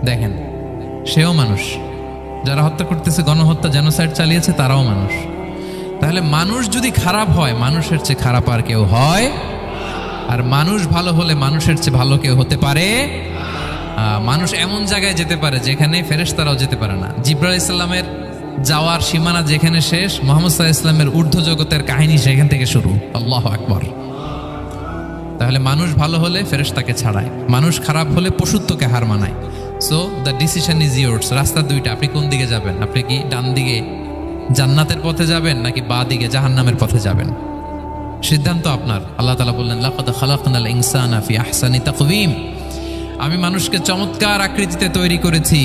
দেখেন, সেও মানুষ। যারা হত্যা করতেছে, গণহত্যা, জেনোসাইড চালিয়েছে, তারাও মানুষ। তাহলে মানুষ যদি খারাপ হয়, মানুষের চেয়ে খারাপ আর কেউ হয়? আর মানুষ ভালো হলে মানুষের চেয়ে ভালো কেউ হতে পারে? মানুষ এমন জায়গায় যেতে পারে যেখানে ফেরেশতারাও যেতে পারে না। জিবরাইল আলাইহিস সালামের যাওয়ার সীমানা যেখানে শেষ, মুহাম্মদ সাল্লাল্লাহু আলাইহি ওয়াসাল্লামের ঊর্ধ্ব জগতের কাহিনী সেখান থেকে শুরু। আল্লাহু আকবার। তাহলে মানুষ ভালো হলে ফেরেশতাকে ছাড়ায়, মানুষ খারাপ হলে পশুত্বকে হার মানায়। So the decision is yours. রাস্তা দুইটা, আপনি কোন দিকে যাবেন? আপনি কি ডান দিকে জান্নাতের পথে যাবেন নাকি বাঁ দিকে জাহান্নামের পথে যাবেন? সিদ্ধান্ত আপনার। আল্লাহ তাআলা বললেন, লাকাদ খালাকনাল ইনসানা ফি আহসানি তাকওয়িম। আমি মানুষকে চমৎকার আকৃতিতে তৈরি করেছি।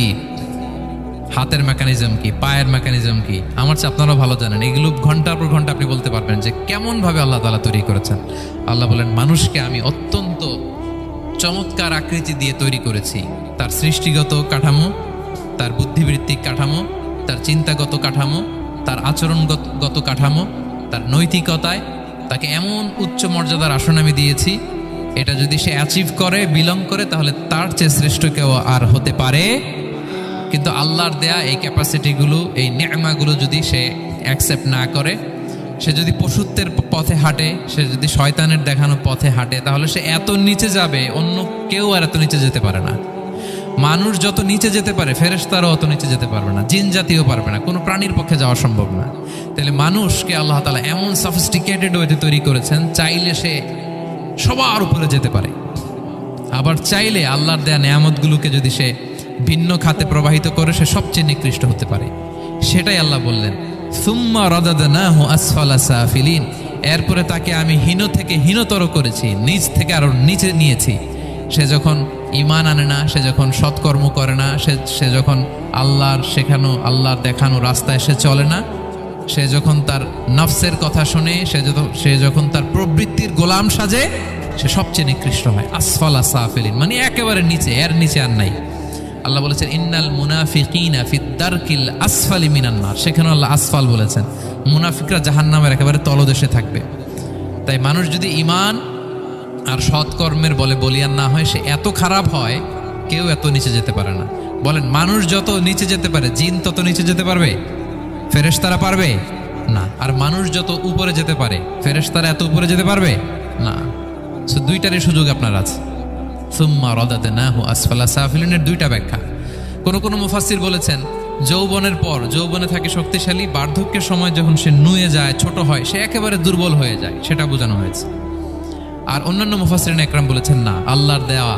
হাতের মেকানিজম কি, পায়ের মেকানিজম কি, আমার চেয়ে আপনারাও ভালো জানেন। এগুলো ঘন্টার পর ঘন্টা আপনি বলতে পারবেন যে কেমন ভাবে আল্লাহ তাআলা তৈরি করেছেন। আল্লাহ বলেন, মানুষকে আমি অত্যন্ত চমৎকার আকৃতি দিয়ে তৈরি করেছি। তার সৃষ্টিগত কাঠামো, তার বুদ্ধিবৃত্তিক কাঠামো, তার চিন্তাগত কাঠামো, তার আচরণগত কাঠামো, তার নৈতিকতায় তাকে এমন উচ্চ মর্যাদার আসন আমি দিয়েছি, এটা যদি সে অ্যাচিভ করে, বিলং করে, তাহলে তার চেয়ে শ্রেষ্ঠ কেউ আর হতে পারে। কিন্তু আল্লাহর দেয়া এই ক্যাপাসিটিগুলো, এই নেমাগুলো যদি সে অ্যাকসেপ্ট না করে, সে যদি পশুত্বের পথে হাঁটে, সে যদি শয়তানের দেখানো পথে হাঁটে, তাহলে সে এত নিচে যাবে, অন্য কেউ আর এত নিচে যেতে পারে না। মানুষ যত নিচে যেতে পারে, ফেরেশতারাও অত নিচে যেতে পারবে না, জিন জাতিও পারবে না, কোনো প্রাণীর পক্ষে যাওয়া সম্ভব না। তাহলে মানুষকে আল্লাহ তাআলা এমন সফিস্টিকেটেড ওয়েতে তৈরি করেছেন, চাইলে সে সবার উপরে যেতে পারে। আবার চাইলে আল্লাহর দেয়া নেয়ামতগুলোকে যদি সে ভিন্ন খাতে প্রবাহিত করে, সে সবচেয়ে নিকৃষ্ট হতে পারে। সেটাই আল্লাহ বললেন, সুম্মা রাদাদনাহু আসফালা সাফিলিন, এরপরে তাকে আমি হীন থেকে হীনতর করেছি, নিচ থেকে আরো নিচে নিয়েছি। সে যখন ঈমান আনে না, সে যখন সৎকর্ম করে না, সে যখন আল্লাহর শেখানো, আল্লাহর দেখানো রাস্তায় সে চলে না, সে যখন তার নফসের কথা শুনে, সে যখন তার প্রবৃত্তির গোলাম সাজে, সে সবচেয়ে নিকৃষ্ট হয়। আসফালা সাফিলিন মানে একেবারে নিচে, এর নিচে আর নাই। আল্লাহ বলেছেন ইন্নাল মুনাফিকিনা ফিদ দারকিল আসফালি মিনান নার, সেখানে আল্লাহ আসফাল বলেছেন। মুনাফিকরা জাহান্নামের একেবারে তলদেশে থাকবে। তাই মানুষ যদি ঈমান আর সৎকর্মের বলে বলিয়ান না হয়, সে এত খারাপ হয়, কেউ এত নিচে যেতে পারে না। বলেন, মানুষ যত নিচে যেতে পারে, জিন তত নিচে যেতে পারবে? ফেরেশতারা পারবে না। আর মানুষ যত উপরে যেতে পারে, ফেরেশতারা এত উপরে যেতে পারবে না। সো দুইটারই সুযোগ আপনার আছে। সুম্মা রাদাদনাহু আসফালা সাফিলিনের দুইটা ব্যাখ্যা। কোন মুফাসসির বলেছেন, যৌবনের পর, যৌবনে থাকে শক্তিশালী, বার্ধক্যের সময় যখন সে নুয়ে যায়, ছোট হয়, সে একেবারে দুর্বল হয়ে যায়, সেটা বোঝানো হয়েছে। আর অন্যান্য মুফাসসিরিন একরাম বলেছেন, না, আল্লাহর দেওয়া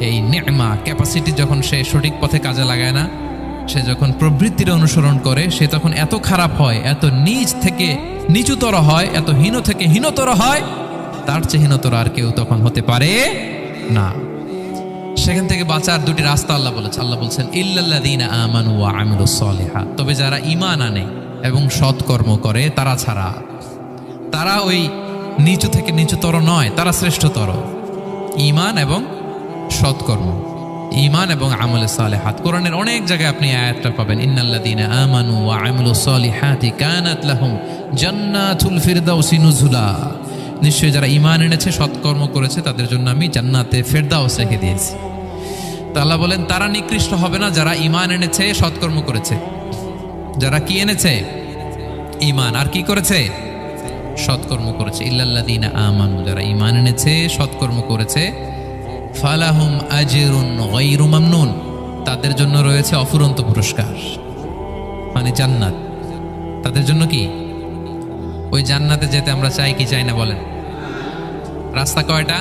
এই নেমা ক্যাপাসিটি যখন সে সঠিক পথে কাজে লাগায় না, সে যখন প্রবৃত্তির অনুসরণ করে, সে তখন এত খারাপ হয়, এত নিচ থেকে নিচুতর হয়, এত হীন থেকে হীনতর হয়, তার চেয়ে হীনতর আর কেউ তখন হতে পারে না। সেখান থেকে বাঁচার দুটি রাস্তা আল্লাহ বলেছে। আল্লাহ বলছেন ইল্লাল্লাযীনা আমানু ওয়া আমিলুস সলিহাত, তবে যারা ঈমান আনে এবং সৎকর্ম করে তারা ছাড়া। তারা ওই নিচু থেকে নিচুতর নয়, তারা শ্রেষ্ঠতর। ঈমান এবং সৎকর্ম, ঈমান এবং আমলে সালেহাত। কোরআনের অনেক জায়গায় আপনি আয়াতটা পাবেন, ইন্নাল্লাযীনা আমানু ওয়া আমিলুস সলিহাতি কানাত লাহুম জান্নাতুল ফিরদাউসি নুজুলা, নিশ্চয়ই যারা ঈমান এনেছে, সৎকর্ম করেছে, তাদের জন্য আমি জান্নাতে ফেরদাউস রেখে দিয়েছি। তো আল্লাহ বলেন, তারা নিকৃষ্ট হবে না যারা ঈমান এনেছে, সৎকর্ম করেছে। যারা কি এনেছে? ঈমান। আর কি করেছে? সৎকর্ম করেছে। ইল্লাল্লাযীনা আমানু, যারা ঈমান এনেছে, সৎকর্ম করেছে, ফালাহুম আজরুন গায়রু মামনুন, তাদের জন্য রয়েছে অফুরন্ত পুরস্কার, মানে জান্নাত। তাদের জন্য কি? ওই জান্নাতে যেতে আমরা চাই কি চাই না বলেন? রাস্তা কয়টা?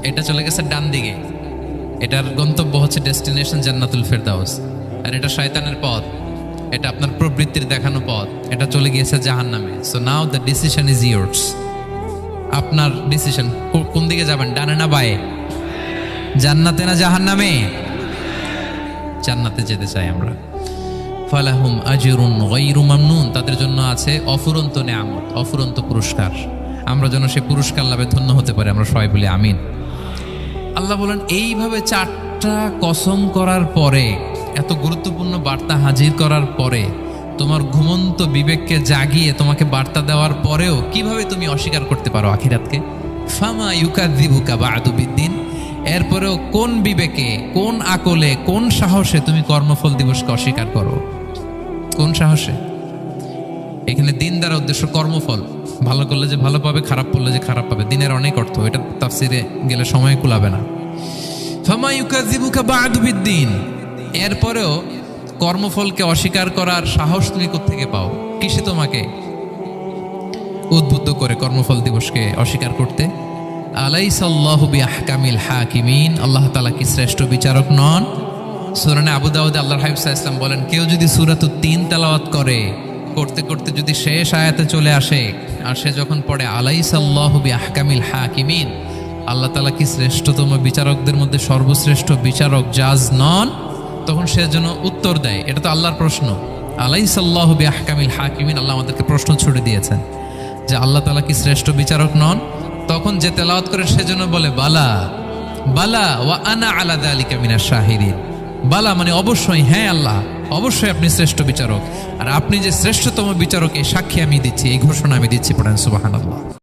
এটা চলে গেছে ডান দিকে, এটার গন্তব্য হচ্ছে ডেস্টিনেশন জান্নাতুল ফেরদাউস। আর এটা শয়তানের পথ, এটা আপনার প্রবৃত্তির দেখানো পথ, এটা চলে গিয়েছে জাহান্নামে। So now the decision is years. আপনার ডিসিশন, কোন দিকে যাবেন, ডানে না বায়ে? জান্নাতে না জাহান্নামে? জান্নাতে যেতে চাই আমরা। ফালাহুম আজরুন গায়রু মামনুন, তাদের জন্য আছে অফুরন্ত নেয়ামত, অফুরন্ত পুরস্কার। আমরা যেন সে পুরস্কার লাভে ধন্য হতে পারি, আমরা সবাই বলি আমিন। আল্লাহ বলেন, এইভাবে 4টা কসম করার পরে, এত গুরুত্বপূর্ণ বার্তা হাজির করার পরে, তোমার ঘুমন্ত বিবেককে জাগিয়ে তোমাকে বার্তা দেওয়ার পরেও কিভাবে তুমি অস্বীকার করতে পারো আখিরাতকে? ফামা ইউকাযযিবুকা বা'দু বিদ্দিন, এরপরেও কোন বিবেকে, কোন আকলে, কোন সাহসে তুমি কর্মফল দিবসকে অস্বীকার করো? কোন সাহসে? এখানে দিন দ্বারা উদ্দেশ্য কর্মফল। ভালো করলে যে ভালো পাবে, খারাপ করলে যে খারাপ পাবে। দিনের অনেক অর্থ, এটা তাফসিরে গেলে সময় কুলাবে না। ফামা ইউকাযযিবুকা বা'দু বিদ্দিন, এরপরেও কর্মফলকে অস্বীকার করার সাহস তুমি কোত্থেকে পাও? কিসে তোমাকে উদ্বুদ্ধ করে কর্মফল দিবসকে অস্বীকার করতে? আলাইসাল্লাহু বিআহকামিল হাকিমিন, আল্লাহ তাআলা কি শ্রেষ্ঠ বিচারক নন? সূরা আবু দাউদে আল্লাহর হাবিব সাল্লাল্লাহু আলাইহি ওয়াসাল্লাম বলেন, কেউ যদি সূরাতুত তিন তেলাওয়াত করে, করতে করতে যদি শেষ আয়াতে চলে আসে, আর সে যখন পড়ে আলাইসাল্লাহু বিআহকামিল হাকিমিন, আল্লাহ তাআলা কি শ্রেষ্ঠতম বিচারকদের মধ্যে সর্বশ্রেষ্ঠ বিচারক জাজ নন? তখন সে যেন উত্তর দেয়, এটা তো আল্লাহর প্রশ্ন। আলাইসাল্লাহু বিআহকামিল হাকিমিন, আল্লাহ আমাদেরকে প্রশ্ন ছুড়ে দিয়েছেন যে আল্লাহ তাআলা কি শ্রেষ্ঠ বিচারক নন? তখন যে তেলাওয়াত করে সে যেন বলে বালা, বালা ওয়া আনা আলা যালিকা মিনাশ শাহিদিন। বালা মানে অবশ্যই, হ্যাঁ আল্লাহ অবশ্যই আপনি শ্রেষ্ঠ বিচারক, আর আপনি যে শ্রেষ্ঠতম বিচারক এই সাক্ষী আমি দিচ্ছি, এই ঘোষণা আমি দিচ্ছি। পড়েন সুবহানাল্লাহ।